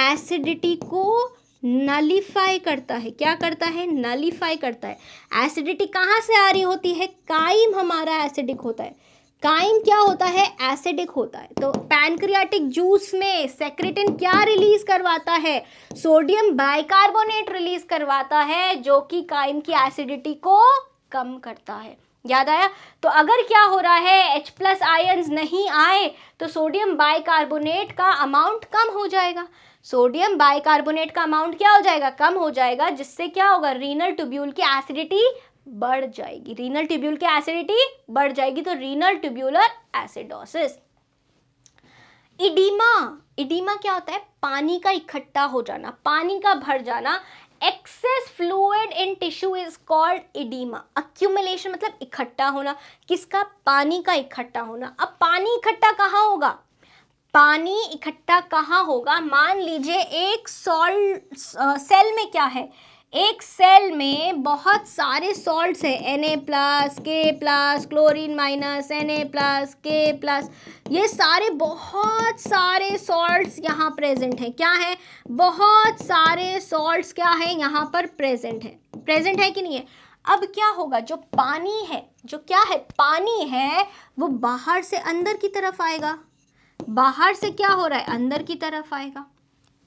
एसिडिटी को नलीफाई करता है। क्या करता है, नलीफाई करता है। एसिडिटी कहाँ से आ रही होती है, काइम हमारा एसिडिक होता है, काइम क्या होता है, एसिडिक होता है। तो पैनक्रियाटिक जूस में सेक्रेटिन क्या रिलीज करवाता है, सोडियम बाइकार्बोनेट रिलीज करवाता है, जो कि काइम की एसिडिटी को कम करता है। याद आया, तो अगर क्या हो रहा है, H+ आयंस नहीं आए तो सोडियम बाइकार्बोनेट का अमाउंट कम हो जाएगा, सोडियम बाइकार्बोनेट का अमाउंट क्या हो जाएगा, कम हो जाएगा, जिससे क्या होगा, रीनल ट्यूब्यूल की एसिडिटी बढ़ जाएगी, रीनल ट्यूब्यूल की एसिडिटी बढ़ जाएगी, तो renal tubular acidosis. Oedema, oedema क्या होता है, पानी का इकट्ठा हो जाना, पानी का भर जाना। Access fluid in tissue is called oedema. Accumulation मतलब इकट्ठा होना, किसका, पानी का इकट्ठा होना। अब पानी इकट्ठा कहाँ होगा, पानी इकट्ठा कहाँ होगा, मान लीजिए एक सेल में क्या है, एक सेल में बहुत सारे सॉल्ट्स है, Na+, K+, chlorine minus, Na+, K+, ये सारे बहुत सारे सॉल्ट्स यहाँ प्रेजेंट हैं। क्या है, बहुत सारे सॉल्ट्स क्या है यहाँ पर प्रेजेंट है कि नहीं है। अब क्या होगा, जो पानी है, जो क्या है, पानी है, वो बाहर से अंदर की तरफ आएगा, बाहर से क्या हो रहा है, अंदर की तरफ आएगा।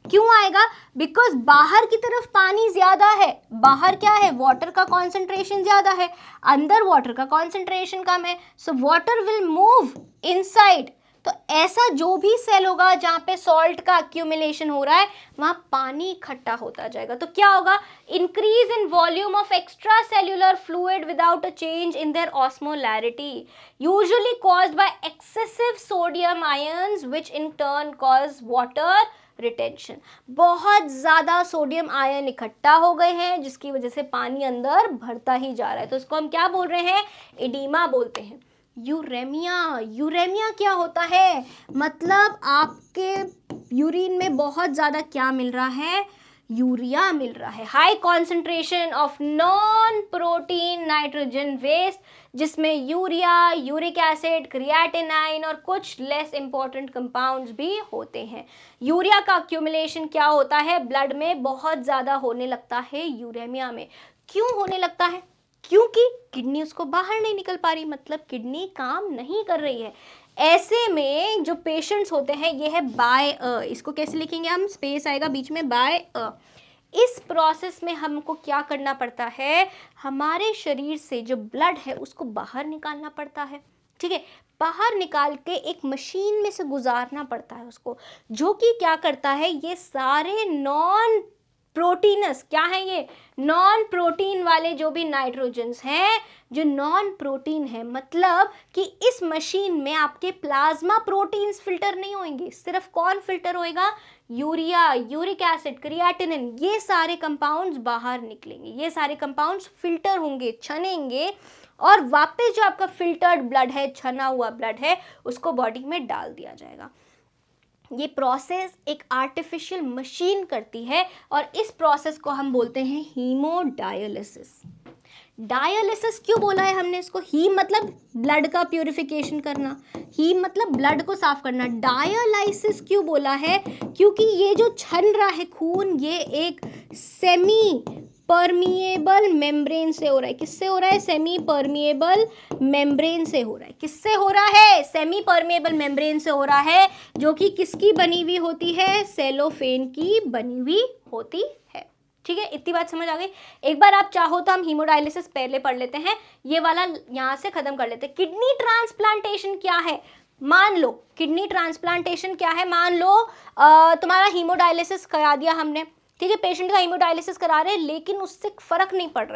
क्यों आएगा, बिकॉज बाहर की तरफ पानी ज्यादा है, बाहर क्या है, वाटर का कॉन्सेंट्रेशन ज्यादा है, अंदर वाटर का कॉन्सेंट्रेशन कम है, so water will move inside, तो ऐसा जो भी सेल होगा जहाँ पे सॉल्ट का अक्यूमुलेशन हो रहा है वहाँ पानी इकट्ठा होता जाएगा। तो क्या होगा, increase in volume of extra cellular fluid without a change in their osmolarity usually caused by excessive sodium ions which in turn cause water retention. बहुत ज़्यादा सोडियम आयन इकट्ठा हो गए हैं जिसकी वजह से पानी अंदर भरता ही जा रहा है। तो इसको हम क्या बोल रहे हैं, एडिमा बोलते हैं। यूरेमिया, यूरेमिया क्या होता है, मतलब आपके यूरिन में बहुत ज़्यादा क्या मिल रहा है, यूरिया मिल रहा है, high concentration of non protein nitrogen waste, जिसमें यूरिया, यूरिक एसिड, क्रिएटिनाइन और कुछ लेस इंपॉर्टेंट कंपाउंड्स भी होते हैं। यूरिया का अक्यूमुलेशन क्या होता है, ब्लड में बहुत ज़्यादा होने लगता है यूरेमिया में। क्यों होने लगता है, क्योंकि किडनी उसको बाहर नहीं निकल पा रही, मतलब किडनी काम नहीं कर रही है। ऐसे में जो पेशेंट्स होते हैं, ये है बाय इसको कैसे लिखेंगे हम, स्पेस आएगा बीच में, बाय इस प्रोसेस में हमको क्या करना पड़ता है, हमारे शरीर से जो ब्लड है उसको बाहर निकालना पड़ता है, ठीक है, बाहर निकाल के एक मशीन में से गुजारना पड़ता है उसको, जो कि क्या करता है, ये सारे नॉन प्रोटीनस, क्या है ये, नॉन प्रोटीन वाले जो भी नाइट्रोजन्स हैं, जो नॉन प्रोटीन है, मतलब कि इस मशीन में आपके प्लाज्मा प्रोटीन्स फिल्टर नहीं होंगे, सिर्फ कौन फिल्टर होएगा, यूरिया, यूरिक एसिड, क्रिएटिनिन, ये सारे कंपाउंड्स बाहर निकलेंगे, ये सारे कंपाउंड्स फिल्टर होंगे, छनेंगे और वापस जो आपका फिल्टर्ड ब्लड है, छना हुआ ब्लड है, उसको बॉडी में डाल दिया जाएगा। ये प्रोसेस एक आर्टिफिशियल मशीन करती है और इस प्रोसेस को हम बोलते हैं हीमोडायलिसिस। डायलिसिस क्यों बोला है हमने इसको, हीम मतलब ब्लड का प्यूरिफिकेशन करना, हीम मतलब ब्लड को साफ करना। डायलाइसिस क्यों बोला है, क्योंकि ये जो छन रहा है खून, ये एक सेमी परमिएबल मेम्ब्रेन से हो रहा है। किससे हो रहा है, सेमी परमिएबल मेम्ब्रेन से हो रहा है। किससे हो रहा है, सेमी परमिएबल मेम्ब्रेन से हो रहा है, जो कि किसकी बनी हुई होती है, सेलोफेन की बनी हुई होती है। ठीक है, इतनी बात समझ आ गई। एक बार आप चाहो तो हम हीमोडायलिसिस पहले पढ़ लेते हैं, ये वाला यहाँ से खत्म कर लेते हैं। किडनी ट्रांसप्लांटेशन क्या है, मान लो किडनी ट्रांसप्लांटेशन क्या है, मान लो तुम्हारा हीमोडायलिसिस करा दिया हमने, ठीक है, पेशेंट का हीमोडायलिसिस करा रहे हैं, लेकिन उससे फर्क नहीं पड़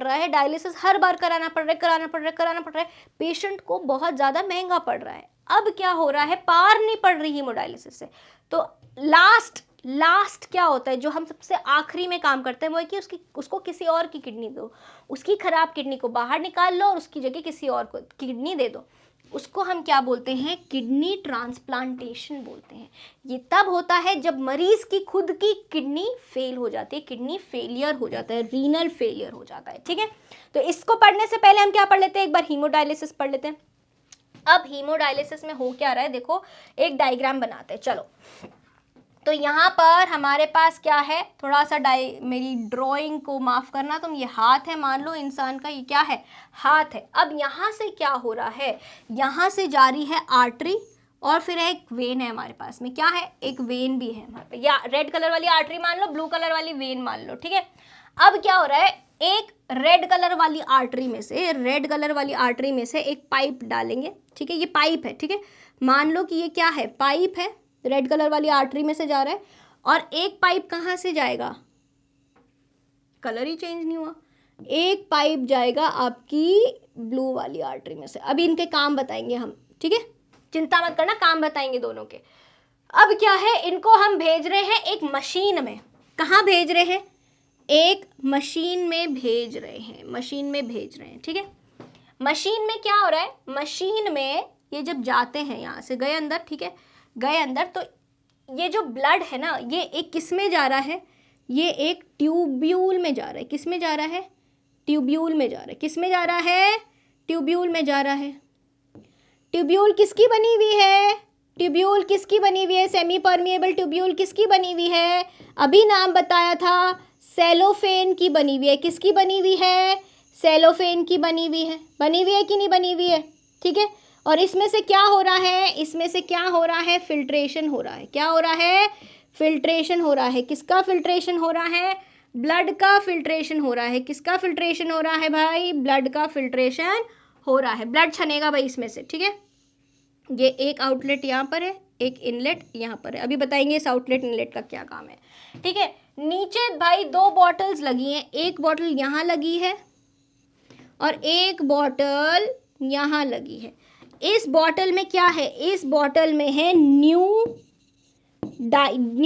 रहा है, डायलिसिस हर बार कराना पड़ रहा है, पेशेंट को बहुत ज़्यादा महंगा पड़ रहा है। अब क्या हो रहा है, पार नहीं पड़ रही हीमोडायलिसिस से, तो लास्ट क्या होता है, जो हम सबसे आखिरी में काम करते हैं, वो है कि उसको किसी और की किडनी दो, उसकी खराब किडनी को बाहर निकाल लो और उसकी जगह किसी और को किडनी दे दो। उसको हम क्या बोलते हैं, किडनी ट्रांसप्लांटेशन बोलते हैं। ये तब होता है जब मरीज की खुद की किडनी फेल हो जाती है, किडनी फेलियर हो जाता है, रीनल फेलियर हो जाता है। ठीक है, तो इसको पढ़ने से पहले हम क्या पढ़ लेते हैं, एक बार हीमोडायलिसिस पढ़ लेते हैं। अब हीमोडायलिसिस में हो क्या रहा है, देखो एक डायग्राम बनाते हैं। चलो, तो यहाँ पर हमारे पास क्या है, थोड़ा सा मेरी ड्राइंग को माफ़ करना तुम, ये हाथ है, मान लो इंसान का ये क्या है, हाथ है। अब यहाँ से क्या हो रहा है, यहाँ से जारी है आर्टरी और फिर एक वेन है हमारे पास में, क्या है, एक वेन भी है हमारे पास, या रेड कलर वाली आर्टरी मान लो, ब्लू कलर वाली वेन मान लो। ठीक है, अब क्या हो रहा है, एक रेड कलर वाली आर्टरी में से एक पाइप डालेंगे। ठीक है, ये पाइप है, ठीक है, मान लो कि ये क्या है, पाइप है, रेड कलर वाली आर्टरी में से जा रहा है, और एक पाइप कहाँ से जाएगा, कलर ही चेंज नहीं हुआ, एक पाइप जाएगा आपकी ब्लू वाली आर्टरी में से। अभी इनके काम बताएंगे हम, ठीक है, चिंता मत करना, काम बताएंगे दोनों के। अब क्या है, इनको हम भेज रहे हैं एक मशीन में, कहाँ भेज रहे हैं, एक मशीन में भेज रहे हैं, ठीक है। मशीन में क्या हो रहा है, मशीन में ये जब जाते हैं, यहाँ से गए अंदर, ठीक है, गए अंदर, तो ये जो ब्लड है ना, ये एक किस में जा रहा है, ये एक ट्यूब्यूल में जा रहा है। किस में जा रहा है, ट्यूब्यूल में जा रहा है। किस में जा रहा है, ट्यूब्यूल में जा रहा है। ट्यूब्यूल किसकी बनी हुई है, ट्यूब्यूल किसकी बनी हुई है, सेमी परमिएबल ट्यूब्यूल किसकी बनी हुई है, अभी नाम बताया था, सेलोफेन की बनी हुई है। किसकी बनी हुई है, सेलोफेन की बनी हुई है कि नहीं बनी हुई है, ठीक है। और इसमें से क्या हो रहा है, फिल्ट्रेशन हो रहा है। क्या हो रहा है, फिल्ट्रेशन हो रहा है। किसका फिल्ट्रेशन हो रहा है, ब्लड का फिल्ट्रेशन हो रहा है। किसका फिल्ट्रेशन हो रहा है भाई, ब्लड का फिल्ट्रेशन हो रहा है, ब्लड छनेगा भाई इसमें से, ठीक है। ये एक आउटलेट यहाँ पर है, एक इनलेट यहाँ पर है। अभी बताएंगे इस आउटलेट इनलेट का क्या काम है, ठीक है। नीचे भाई 2 बॉटल्स लगी हैं, एक बॉटल यहाँ लगी है और एक बॉटल यहाँ लगी है। इस बॉटल में क्या है, इस बॉटल में है न्यू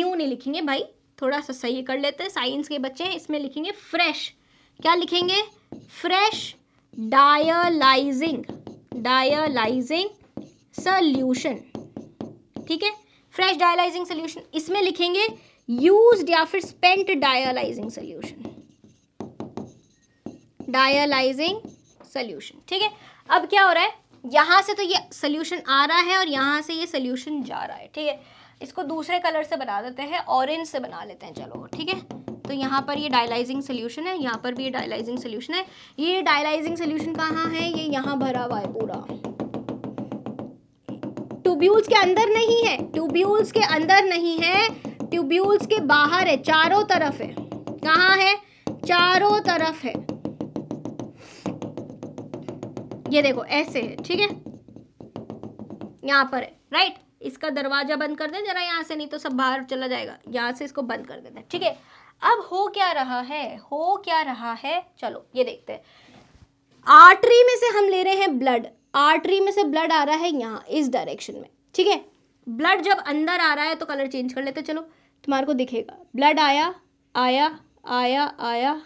नहीं लिखेंगे भाई, थोड़ा सा सही कर लेते हैं, साइंस के बच्चे हैं। इसमें लिखेंगे फ्रेश, क्या लिखेंगे, फ्रेश डायलाइजिंग सॉल्यूशन, ठीक है, फ्रेश डायलाइजिंग सॉल्यूशन। इसमें लिखेंगे यूज्ड या फिर स्पेंट डायलाइजिंग सॉल्यूशन, ठीक है। अब क्या हो रहा है, यहाँ से तो ये सॉल्यूशन आ रहा है और यहाँ से ये सॉल्यूशन जा रहा है, ठीक है। इसको दूसरे कलर से बना देते हैं, ऑरेंज से बना लेते हैं, चलो, ठीक है। तो यहाँ पर ये डायलाइजिंग सॉल्यूशन है, यहाँ पर भी ये डायलाइजिंग सॉल्यूशन है। ये डायलाइजिंग सॉल्यूशन कहाँ है, ये यहाँ भरा हुआ है पूरा, ट्यूब्यूल्स के अंदर नहीं है, ट्यूब्यूल्स के अंदर नहीं है, ट्यूब्यूल्स के बाहर है, चारों तरफ है। कहाँ है, चारों तरफ है, ये देखो ऐसे है, ठीक है, यहाँ पर है, राइट। इसका दरवाजा बंद कर दे जरा यहाँ से, नहीं तो सब बाहर चला जाएगा, यहाँ से इसको बंद कर देते हैं, ठीक है। अब हो क्या रहा है, चलो ये देखते हैं। आर्टरी में से हम ले रहे हैं ब्लड, आर्टरी में से ब्लड आ रहा है यहाँ इस डायरेक्शन में, ठीक है। ब्लड जब अंदर आ रहा है तो कलर चेंज कर लेते, चलो तुम्हारे को दिखेगा। ब्लड आया आया आया आया,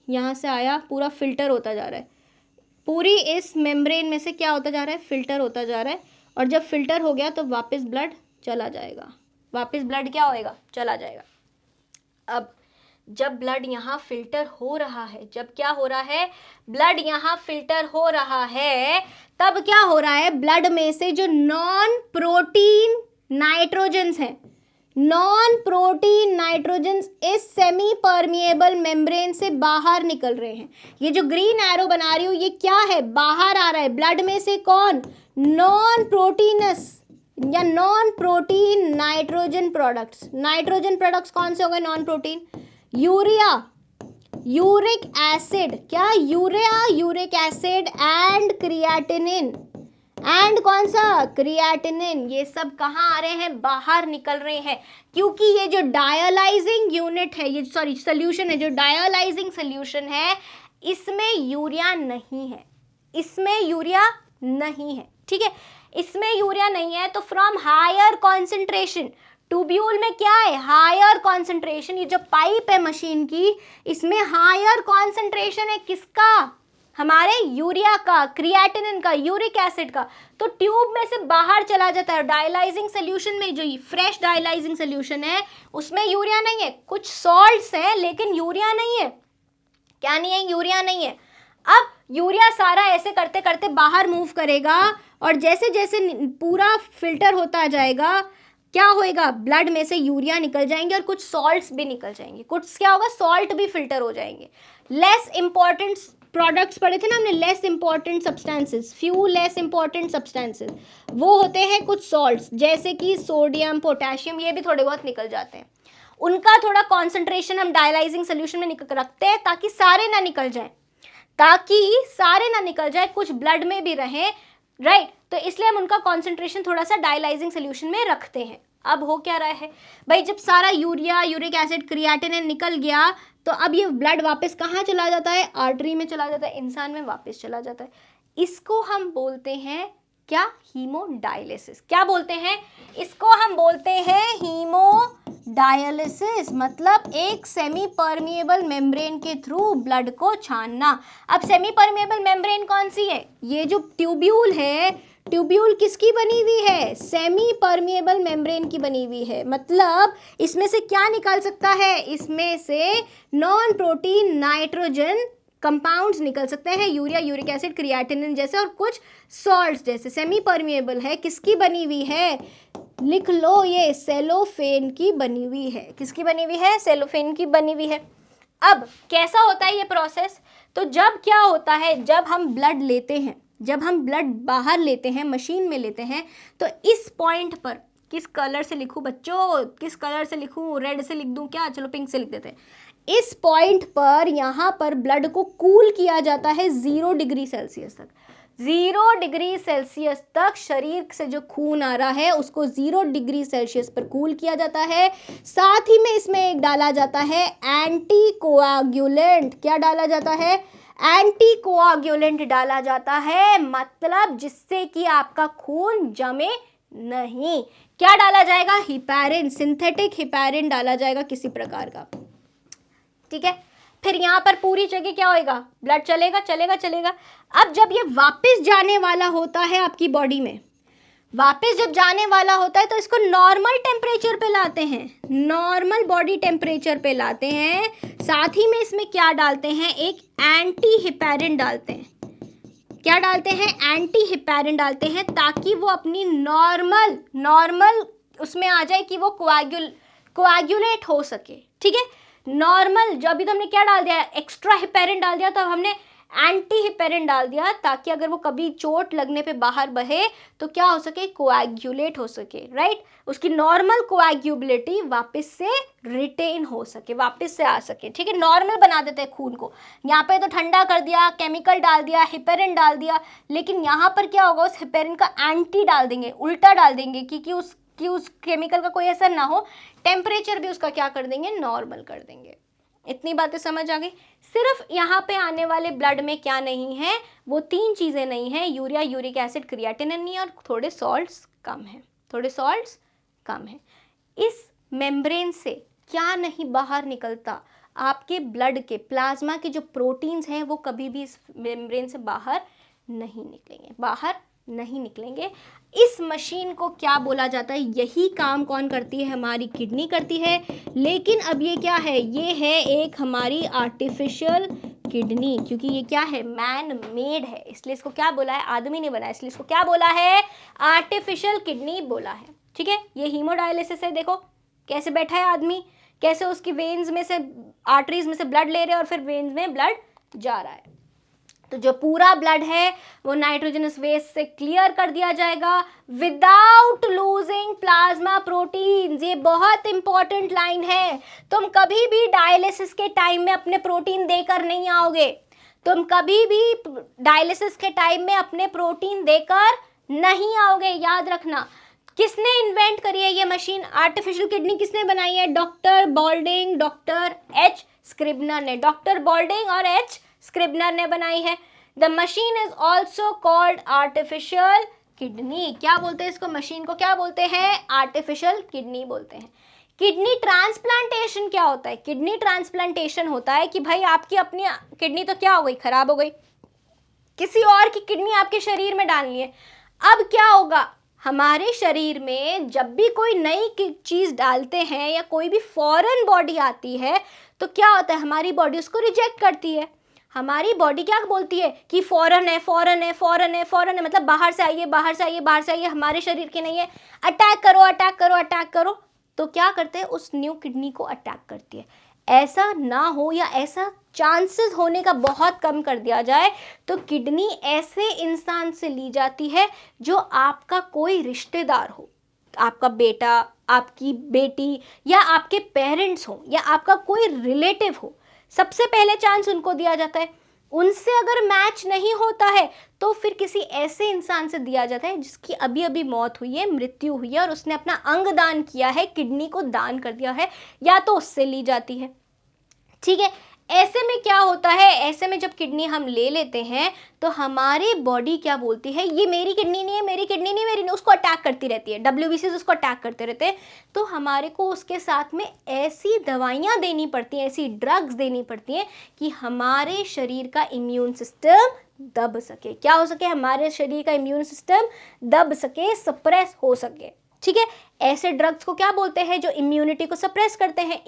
यहाँ से आया, पूरा फिल्टर होता जा रहा है, पूरी इस मेम्ब्रेन में से क्या होता जा रहा है, फिल्टर होता जा रहा है। और जब फिल्टर हो गया तो वापस ब्लड चला जाएगा, वापस ब्लड क्या होएगा, चला जाएगा। अब जब ब्लड यहाँ फिल्टर हो रहा है, जब क्या हो रहा है, ब्लड यहाँ फिल्टर हो रहा है, तब क्या हो रहा है, ब्लड में से जो नॉन प्रोटीन नाइट्रोजन्स हैं, नॉन प्रोटीन नाइट्रोजन्स इस सेमी परमिएबल मेम्ब्रेन से बाहर निकल रहे हैं। ये जो ग्रीन एरो बना रही हूँ ये क्या है, बाहर आ रहा है ब्लड में से, कौन, नॉन प्रोटीनस या non protein nitrogen products. Nitrogen products कौन से हो गए, non protein, urea, uric acid, क्या, urea, uric acid and creatinine, and कौन सा, क्रिएटिनिन। ये सब कहाँ आ रहे हैं, बाहर निकल रहे हैं, क्योंकि ये जो डायलाइजिंग यूनिट है, ये सॉरी सोल्यूशन है, जो डायलाइजिंग सोल्यूशन है, इसमें यूरिया नहीं है, इसमें यूरिया नहीं है, ठीक है। इसमें यूरिया नहीं है तो फ्रॉम हायर कॉन्सेंट्रेशन, ट्यूब्यूल में क्या है, हायर कॉन्सेंट्रेशन, ये जो पाइप है मशीन की, इसमें हायर कॉन्सेंट्रेशन है, किसका, हमारे यूरिया का, क्रिएटिनिन का, यूरिक एसिड का, तो ट्यूब में से बाहर चला जाता है। डायलाइजिंग सोल्यूशन में, जो फ्रेश डायलाइजिंग सोल्यूशन है, उसमें यूरिया नहीं है, कुछ सॉल्ट्स हैं लेकिन यूरिया नहीं है, क्या नहीं है, यूरिया नहीं है। अब यूरिया सारा ऐसे करते करते बाहर मूव करेगा और जैसे जैसे पूरा फिल्टर होता जाएगा, क्या होएगा, ब्लड में से यूरिया निकल जाएंगे और कुछ सॉल्ट्स भी निकल जाएंगे, कुछ क्या होगा, सॉल्ट भी फिल्टर हो जाएंगे। लेस इंपॉर्टेंट प्रोडक्ट्स पढ़े थे ना हमने, less important substances, few less important substances, वो होते हैं कुछ सॉल्ट्स, जैसे कि सोडियम, पोटेशियम, ये भी थोड़े बहुत निकल जाते हैं। उनका थोड़ा कॉन्सेंट्रेशन हम डायलाइजिंग सोल्यूशन में रखते हैं ताकि सारे ना निकल जाए, कुछ ब्लड में भी रहें, राइट। तो इसलिए हम उनका कॉन्सेंट्रेशन थोड़ा सा डायलाइजिंग सोल्यूशन में रखते हैं। अब हो क्या रहा है भाई, जब सारा यूरिया, यूरिक एसिड, क्रिएटिनिन निकल गया तो अब ये ब्लड वापस कहाँ चला जाता है, आर्टरी में चला जाता है, इंसान में वापस चला जाता है। इसको हम बोलते हैं क्या, हीमोडायलिसिस। क्या बोलते हैं, इसको हम बोलते हैं हीमोडायलिसिस, मतलब एक सेमी परमिएबल मेम्ब्रेन के थ्रू ब्लड को छानना। अब सेमी परमिएबल मेम्ब्रेन कौन सी है, ये जो ट्यूब्यूल है, ट्यूब्यूल किसकी बनी हुई है, सेमी परमिएबल मेम्ब्रेन की बनी हुई है, मतलब इसमें से क्या निकल सकता है, इसमें से नॉन प्रोटीन नाइट्रोजन कंपाउंड्स निकल सकते हैं, यूरिया, यूरिक एसिड, क्रिएटिनिन जैसे, और कुछ सॉल्ट्स जैसे। सेमी परमिएबल है, किसकी बनी हुई है, लिख लो, ये सेलोफेन की बनी हुई है, किसकी बनी हुई है, सेलोफेन की बनी हुई है। अब कैसा होता है ये प्रोसेस, तो जब क्या होता है, जब हम ब्लड लेते हैं, जब हम ब्लड बाहर लेते हैं, मशीन में लेते हैं, तो इस पॉइंट पर, किस कलर से लिखूं बच्चों, किस कलर से लिखूं, रेड से लिख दूं क्या, चलो पिंक से लिख देते हैं। इस पॉइंट पर यहाँ पर ब्लड को कूल किया जाता है 0 डिग्री सेल्सियस तक। 0 डिग्री सेल्सियस तक शरीर से जो खून आ रहा है उसको 0 डिग्री सेल्सियस पर कूल किया जाता है। साथ ही में इसमें एक डाला जाता है एंटी कोआग्युलेंट। क्या डाला जाता है? एंटी कोआग्युलेंट डाला जाता है, मतलब जिससे कि आपका खून जमे नहीं। क्या डाला जाएगा? हिपैरिन, सिंथेटिक हिपैरिन डाला जाएगा किसी प्रकार का। ठीक है, फिर यहाँ पर पूरी जगह क्या होएगा? ब्लड चलेगा चलेगा चलेगा। अब जब ये वापस जाने वाला होता है आपकी बॉडी में, वापस जब जाने वाला होता है तो इसको नॉर्मल टेम्परेचर पे लाते हैं, नॉर्मल बॉडी टेम्परेचर पे लाते हैं। साथ ही में इसमें क्या डालते हैं? एक एंटी हिपैरिन डालते हैं। क्या डालते हैं? एंटी हिपैरिन डालते हैं, ताकि वो अपनी नॉर्मल उसमें आ जाए कि वो कोआग्युलेट हो सके। ठीक है, नॉर्मल। जो अभी तो हमने क्या डाल दिया? एक्स्ट्रा हिपैरिन डाल दिया, तो अब हमने एंटी हिपैरिन डाल दिया, ताकि अगर वो कभी चोट लगने पे बाहर बहे तो क्या हो सके? कोआग्युलेट हो सके, राइट। उसकी नॉर्मल कोआग्युबिलिटी वापस से रिटेन हो सके, वापस से आ सके। ठीक है, नॉर्मल बना देते हैं खून को। यहाँ पे तो ठंडा कर दिया, केमिकल डाल दिया, हिपैरिन डाल दिया, लेकिन यहाँ पर क्या होगा? उस हिपैरिन का एंटी डाल देंगे, उल्टा डाल देंगे, क्योंकि उस केमिकल का कोई असर ना हो। टेम्परेचर भी उसका क्या कर देंगे? नॉर्मल कर देंगे। इतनी बातें समझ आ गई। सिर्फ यहाँ पे आने वाले ब्लड में क्या नहीं है? वो 3 चीज़ें नहीं है, यूरिया, यूरिक एसिड, क्रिएटिनिन नहीं है, और थोड़े सॉल्ट्स कम है, थोड़े सॉल्ट्स कम है। इस मेम्ब्रेन से क्या नहीं बाहर निकलता? आपके ब्लड के प्लाज्मा के जो प्रोटीन्स हैं वो कभी भी इस मेम्ब्रेन से बाहर नहीं निकलेंगे, बाहर नहीं निकलेंगे। इस मशीन को क्या बोला जाता है? यही काम कौन करती है? हमारी किडनी करती है। लेकिन अब ये क्या है? ये है एक हमारी आर्टिफिशियल किडनी, क्योंकि ये क्या है? मैन मेड है, इसलिए इसको क्या बोला है? आदमी ने बनाया, इसलिए इसको क्या बोला है? आर्टिफिशियल किडनी बोला है। ठीक है, ये हीमोडायलिसिस है। देखो कैसे बैठा है आदमी, कैसे उसकी वेन्स में से, आर्टरीज में से ब्लड ले रहे हैं और फिर वेन्स में ब्लड जा रहा है। तो जो पूरा ब्लड है वो नाइट्रोजनस वेस्ट से क्लियर कर दिया जाएगा विदाउट लूजिंग प्लाज्मा प्रोटीन्स। ये बहुत इंपॉर्टेंट लाइन है। तुम कभी भी डायलिसिस के टाइम में अपने प्रोटीन देकर नहीं आओगे, तुम कभी भी डायलिसिस के टाइम में अपने प्रोटीन देकर नहीं आओगे, याद रखना। किसने इन्वेंट करी है ये मशीन? आर्टिफिशियल किडनी किसने बनाई है? डॉक्टर बॉल्डिंग, डॉक्टर एच स्क्रिबनर ने, डॉक्टर बॉल्डिंग और एच स्क्रिबनर ने बनाई है। The machine is also called artificial kidney. क्या बोलते हैं इसको? मशीन को क्या बोलते हैं? आर्टिफिशियल किडनी बोलते हैं। किडनी ट्रांसप्लांटेशन क्या होता है? किडनी ट्रांसप्लांटेशन होता है कि भाई आपकी अपनी किडनी तो क्या हो गई? खराब हो गई, किसी और की किडनी आपके शरीर में डालनी है। अब क्या होगा? हमारे शरीर में जब भी कोई नई चीज़ डालते हैं या कोई भी फॉरेन बॉडी आती है तो क्या होता है? हमारी बॉडी उसको रिजेक्ट करती है। हमारी बॉडी क्या बोलती है कि फॉरेन है, फॉरेन है, फॉरेन है, फॉरेन है, मतलब बाहर से आइए, बाहर से आइए, बाहर से आइए, हमारे शरीर की नहीं है, अटैक करो, अटैक करो, अटैक करो। तो क्या करते हैं? उस न्यू किडनी को अटैक करती है। ऐसा ना हो या ऐसा चांसेस होने का बहुत कम कर दिया जाए तो किडनी ऐसे इंसान से ली जाती है जो आपका कोई रिश्तेदार हो, आपका बेटा, आपकी बेटी, या आपके पेरेंट्स हो, या आपका कोई रिलेटिव हो। सबसे पहले चांस उनको दिया जाता है। उनसे अगर मैच नहीं होता है तो फिर किसी ऐसे इंसान से दिया जाता है जिसकी अभी अभी मौत हुई है, मृत्यु हुई है, और उसने अपना अंग दान किया है, किडनी को दान कर दिया है, या तो उससे ली जाती है। ठीक है, ऐसे में क्या होता है? ऐसे में जब किडनी हम ले लेते हैं तो हमारी बॉडी क्या बोलती है? ये मेरी किडनी नहीं है, मेरी किडनी नहीं, मेरी नहीं, उसको अटैक करती रहती है, WBC उसको अटैक करते रहते हैं। तो हमारे को उसके साथ में ऐसी दवाइयाँ देनी पड़ती हैं, ऐसी ड्रग्स देनी पड़ती हैं कि हमारे शरीर का इम्यून सिस्टम दब सके। क्या हो सके? हमारे शरीर का इम्यून सिस्टम दब सके, सप्रेस हो सके। ठीक है, ऐसे ड्रग्स को क्या बोलते हैं? जो इम्यूनिटी को सप्रेस करते हैं,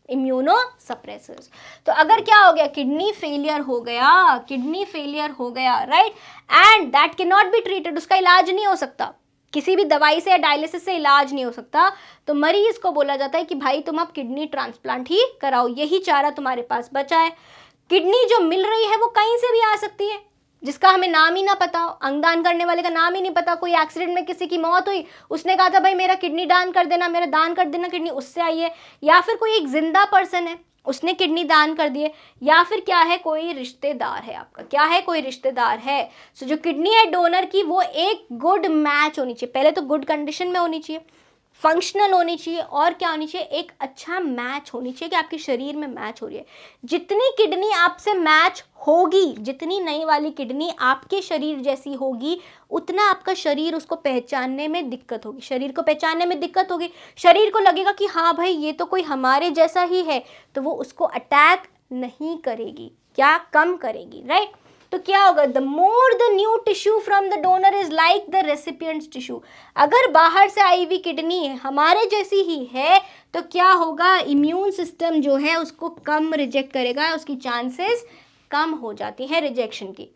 इम्यूनो सप्रेसर्स। तो अगर क्या हो गया? किडनी फेलियर हो गया, किडनी फेलियर हो गया, right, and that can not be treated, उसका इलाज नहीं हो सकता, किसी भी दवाई से या डायलिसिस से इलाज नहीं हो सकता। तो मरीज को बोला जाता है कि भाई तुम अब किडनी ट्रांसप्लांट ही कराओ, यही चारा तुम्हारे पास बचा है। किडनी जो मिल रही है वो कहीं से भी आ सकती है, जिसका हमें नाम ही ना पता हो, अंगदान करने वाले का नाम ही नहीं पता। कोई एक्सीडेंट में किसी की मौत हुई, उसने कहा था भाई मेरा किडनी दान कर देना, मेरा दान कर देना किडनी, उससे आई है। या फिर कोई एक जिंदा पर्सन है, उसने किडनी दान कर दिए, या फिर क्या है, कोई रिश्तेदार है आपका, क्या है, कोई रिश्तेदार है। सो जो किडनी है डोनर की, वो एक गुड मैच होनी चाहिए, पहले तो गुड कंडीशन में होनी चाहिए, फंक्शनल होनी चाहिए, और क्या होनी चाहिए, एक अच्छा मैच होनी चाहिए कि आपके शरीर में मैच हो रही है। जितनी किडनी आपसे मैच होगी, जितनी नई वाली किडनी आपके शरीर जैसी होगी, उतना आपका शरीर उसको पहचानने में दिक्कत होगी, शरीर को पहचानने में दिक्कत होगी, शरीर को लगेगा कि हाँ भाई ये तो कोई हमारे जैसा ही है, तो वो उसको अटैक नहीं करेगी, क्या कम करेगी, राइट। तो क्या होगा, the more the new tissue from the donor is like the recipients tissue. अगर बाहर से आई हुई किडनी है हमारे जैसी ही है, तो क्या होगा, इम्यून सिस्टम जो है उसको कम रिजेक्ट करेगा, उसकी चांसेस कम हो जाती है रिजेक्शन की।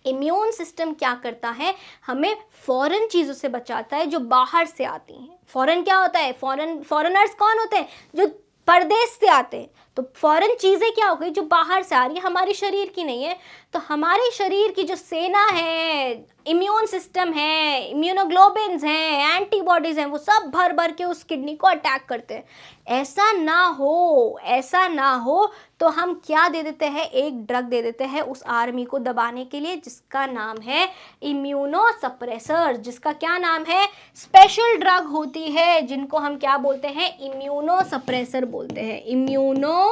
इम्यून सिस्टम क्या करता है, हमें फॉरेन चीज़ों से बचाता है जो बाहर से आती हैं। फॉरेन क्या होता है, फॉरेनर्स कौन होते हैं, जो परदेश से आते हैं। तो फॉरेन चीज़ें क्या हो गई, जो बाहर से आ रही है, हमारे शरीर की नहीं है। तो हमारे शरीर की जो सेना है, इम्यून सिस्टम है, इम्यूनोग्लोबिन्स हैं, एंटीबॉडीज़ हैं, वो सब भर भर के उस किडनी को अटैक करते हैं। ऐसा ना हो, ऐसा ना हो, तो हम क्या दे देते हैं, एक ड्रग दे देते हैं उस आर्मी को दबाने के लिए, जिसका नाम है इम्यूनोसप्रेसर। जिसका क्या नाम है, स्पेशल ड्रग होती है जिनको हम क्या बोलते हैं, इम्यूनोसप्रेसर बोलते हैं, इम्यूनोसप्रेसर।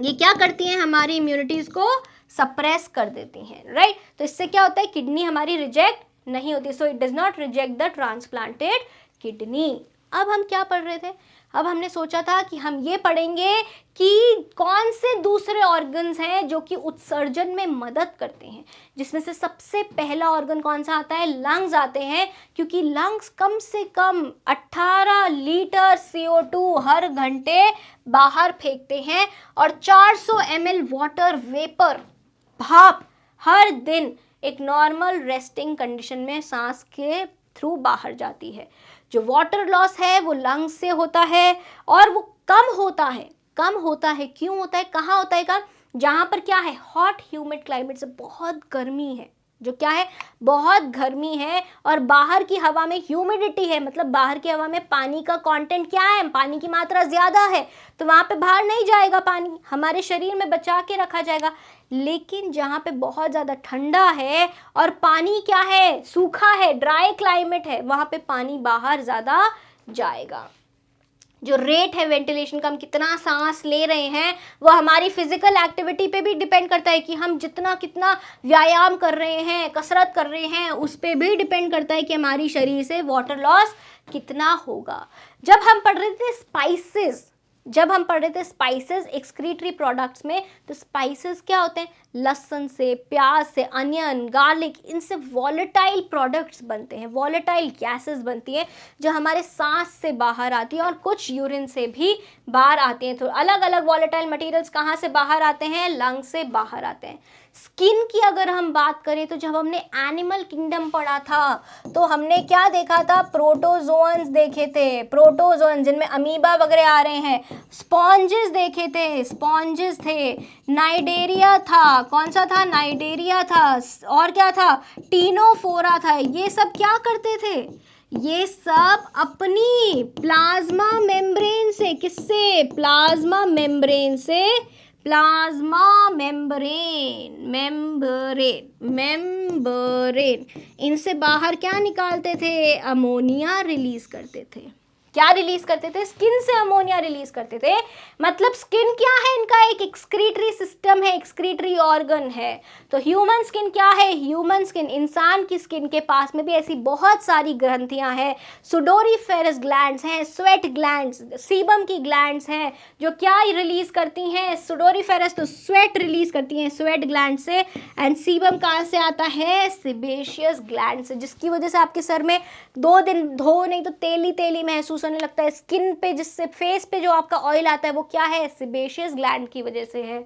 ये क्या करती हैं, हमारी इम्यूनिटीज को सप्रेस कर देती हैं, राइट। तो इससे क्या होता है, किडनी हमारी रिजेक्ट नहीं होती, so it does not reject the transplanted kidney. अब हम क्या पढ़ रहे थे, अब हमने सोचा था कि हम ये पढ़ेंगे कि कौन से दूसरे ऑर्गन्स हैं जो कि उत्सर्जन में मदद करते हैं, जिसमें से सबसे पहला ऑर्गन कौन सा आता है, लंग्स आते हैं, क्योंकि लंग्स कम से कम 18 लीटर CO2 हर घंटे बाहर फेंकते हैं, और 400 ml वाटर वेपर, भाप, हर दिन एक नॉर्मल रेस्टिंग कंडीशन में सांस के थ्रू बाहर जाती है। जो वाटर लॉस है वो लंग्स से होता है, और वो कम होता है, कम होता है, क्यों होता है, कहाँ होता है कम, जहाँ पर क्या है, हॉट ह्यूमिड क्लाइमेट से बहुत गर्मी है, जो क्या है, बहुत गर्मी है, और बाहर की हवा में ह्यूमिडिटी है, मतलब बाहर की हवा में पानी का कंटेंट क्या है, पानी की मात्रा ज़्यादा है, तो वहाँ पे बाहर नहीं जाएगा पानी, हमारे शरीर में बचा के रखा जाएगा। लेकिन जहाँ पे बहुत ज़्यादा ठंडा है और पानी क्या है, सूखा है, ड्राई क्लाइमेट है, वहाँ पे पानी बाहर ज़्यादा जाएगा। जो रेट है वेंटिलेशन का, हम कितना सांस ले रहे हैं, वो हमारी फिजिकल एक्टिविटी पे भी डिपेंड करता है कि हम जितना कितना व्यायाम कर रहे हैं, कसरत कर रहे हैं, उस पर भी डिपेंड करता है कि हमारी शरीर से वाटर लॉस कितना होगा। जब हम पढ़ रहे थे स्पाइसेस, जब हम पढ़ रहे थे स्पाइसेस एक्सक्रीटरी प्रोडक्ट्स में, तो स्पाइसेस क्या होते हैं, लहसुन से, प्याज से, अनियन, गार्लिक, इनसे वॉलेटाइल प्रोडक्ट्स बनते हैं, वॉलेटाइल गैसेस बनती हैं जो हमारे सांस से बाहर आती है, और कुछ यूरिन से भी बाहर आती हैं। तो अलग अलग वॉलेटाइल मटेरियल्स कहाँ से बाहर आते हैं, लंग से बाहर आते हैं। स्किन की अगर हम बात करें, तो जब हमने एनिमल किंगडम पढ़ा था, तो हमने क्या देखा था, प्रोटोजोअन्स देखे थे, प्रोटोजोअन्स जिनमें अमीबा वगैरह आ रहे हैं, स्पॉन्जेस देखे थे, स्पॉन्जेस थे, नाइडेरिया था, कौन सा था, नाइडेरिया था, और क्या था, टीनोफोरा था। ये सब क्या करते थे, ये सब अपनी प्लाज्मा मेम्ब्रेन से, किससे, प्लाज्मा मेम्ब्रेन से, प्लाज्मा मेम्ब्रेन, मेम्ब्रेन इनसे बाहर क्या निकालते थे, अमोनिया रिलीज करते थे। क्या रिलीज करते थे, स्किन से अमोनिया रिलीज करते थे। मतलब स्किन क्या है, इनका एक एक्सक्रीटरी सिस्टम है, एक्सक्रीटरी ऑर्गन है। तो ह्यूमन स्किन क्या है, ह्यूमन स्किन, इंसान की स्किन के पास में भी ऐसी बहुत सारी ग्रंथियां हैं, सुडोरीफेरस ग्लैंड्स हैं, स्वेट ग्लैंड्स, सीबम की ग्लैंड्स हैं, जो क्या रिलीज करती हैं, सुडोरीफेरस तो स्वेट रिलीज करती हैं स्वेट ग्लैंड से, एंड सीबम कहाँ से आता है, सेबेशियस ग्लैंड से, जिसकी वजह से आपके सर में 2 दिन धो नहीं तो तेली तेली महसूस होने लगता है। स्किन पे, जिससे फेस पे जो आपका ऑयल आता है, वो क्या है, सेबेशियस ग्लैंड की वजह से है।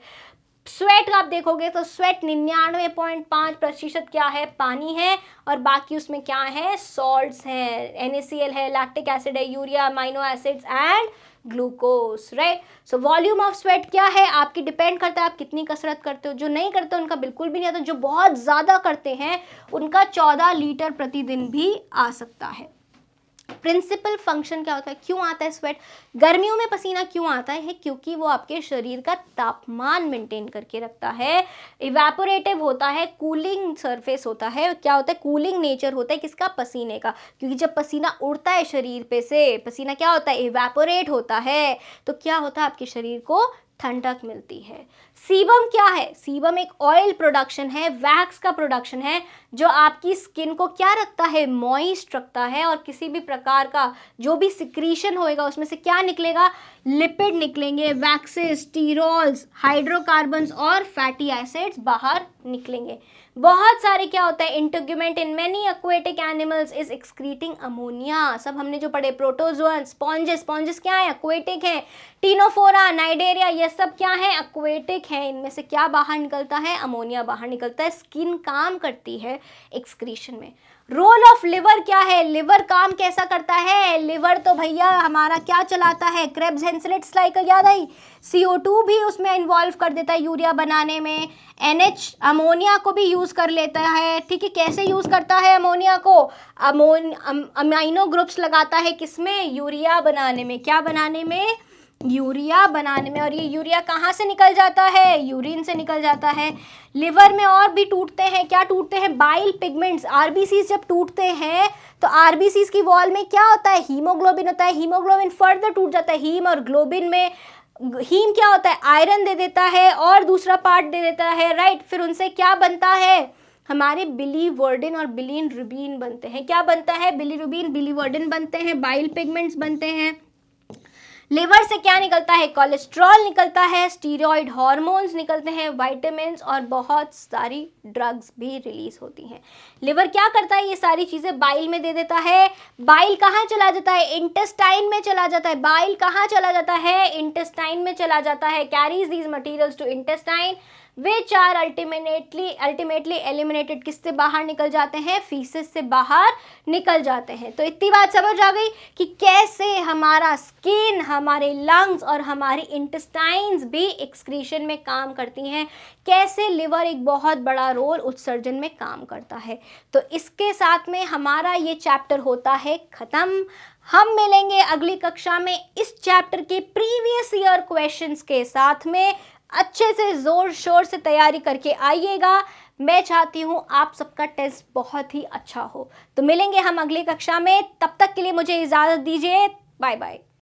स्वेट आप देखोगे तो स्वेट 99.5% क्या है, पानी है, और बाकी उसमें क्या है, सॉल्ट्स हैं, NaCl है, लैक्टिक एसिड है, urea, amino acids and glucose, right. So volume of sweat क्या है, आपकी डिपेंड करता है आप कितनी कसरत करते हो। जो नहीं करते उनका बिल्कुल भी नहीं आता, जो बहुत ज़्यादा करते हैं उनका 14 लीटर प्रतिदिन भी आ सकता है। प्रिंसिपल फंक्शन क्या होता है, क्यों आता है स्वेट? गर्मियों में पसीना क्यों आता है? क्योंकि वो आपके शरीर का तापमान मेंटेन करके रखता है। इवेपोरेटिव होता है, कूलिंग सरफेस होता है। क्या होता है? कूलिंग नेचर होता है किसका? पसीने का। क्योंकि जब पसीना उड़ता है शरीर पे से, पसीना क्या होता है? इवेपोरेट होता है। तो क्या होता है? आपके शरीर को ठंडक मिलती है। सीबम क्या है? सीबम एक ऑयल प्रोडक्शन है, वैक्स का प्रोडक्शन है, जो आपकी स्किन को क्या रखता है? मॉइस्ट रखता है। और किसी भी प्रकार का जो भी सिक्रीशन होएगा उसमें से क्या निकलेगा? लिपिड निकलेंगे, वैक्सेस, स्टीरोल्स, हाइड्रोकार्बन्स और फैटी एसिड्स बाहर निकलेंगे। बहुत सारे क्या होता है? Integument in many aquatic animals is excreting ammonia. सब हमने जो पढ़े, प्रोटोजोअन, स्पॉन्जेस, स्पॉन्जेस क्या है? एक्वेटिक है। टीनोफोरा, नाइडेरिया, ये सब क्या है? एक्वेटिक है। इनमें से क्या बाहर निकलता है? अमोनिया बाहर निकलता है। स्किन काम करती है एक्सक्रीशन में। रोल ऑफ लिवर क्या है? लिवर काम कैसा करता है? लिवर तो भैया हमारा क्या चलाता है? क्रेब्स हेंसेलेट साइकिल याद आई? CO2 भी उसमें इन्वॉल्व कर देता है यूरिया बनाने में। NH अमोनिया को भी यूज़ कर लेता है। ठीक है, कैसे यूज़ करता है अमोनिया को? अमाइनो ग्रुप्स लगाता है किसमें? यूरिया बनाने में। क्या बनाने में? यूरिया बनाने में। और ये यूरिया कहाँ से निकल जाता है? यूरिन से निकल जाता है। लिवर में और भी टूटते हैं। क्या टूटते हैं? Bile pigments. आरबीसीज जब टूटते हैं तो आरबीसीज की वॉल में क्या होता है? हीमोग्लोबिन होता है। हीमोग्लोबिन फर्दर टूट जाता है। हीम और ग्लोबिन में हीम क्या होता है? आयरन दे देता है और दूसरा पार्ट दे देता है, राइट। फिर उनसे क्या बनता है? हमारे बिलीवर्डिन और बिलीरुबिन बनते हैं। क्या बनता है? बिलीरुबिन, बिलीवर्डिन बनते हैं, बाइल पिगमेंट्स बनते हैं। लिवर से क्या निकलता है? कोलेस्ट्रॉल निकलता है, स्टीरॉयड हार्मोन्स निकलते हैं, विटामिन्स और बहुत सारी ड्रग्स भी रिलीज होती हैं। लिवर क्या करता है? ये सारी चीज़ें बाइल में दे देता है। बाइल कहाँ चला जाता है? इंटेस्टाइन में चला जाता है। बाइल कहाँ चला जाता है? इंटेस्टाइन में चला जाता है। Carries these materials to intestine which are ultimately eliminated. किससे बाहर निकल जाते हैं? फीसेस से बाहर निकल जाते हैं। तो इतनी बात समझ आ गई कि कैसे हमारा स्किन, हमारे लंग्स और हमारी इंटेस्टाइन्स भी एक्सक्रीशन में काम करती हैं। कैसे लिवर एक बहुत बड़ा रोल उत्सर्जन में काम करता है। तो इसके साथ में हमारा ये चैप्टर होता है ख़त्म। हम मिलेंगे अगली कक्षा में इस चैप्टर के प्रीवियस ईयर क्वेश्चंस के साथ में। अच्छे से जोर शोर से तैयारी करके आइएगा। मैं चाहती हूँ आप सबका टेस्ट बहुत ही अच्छा हो। तो मिलेंगे हम अगली कक्षा में। तब तक के लिए मुझे इजाज़त दीजिए। Bye bye.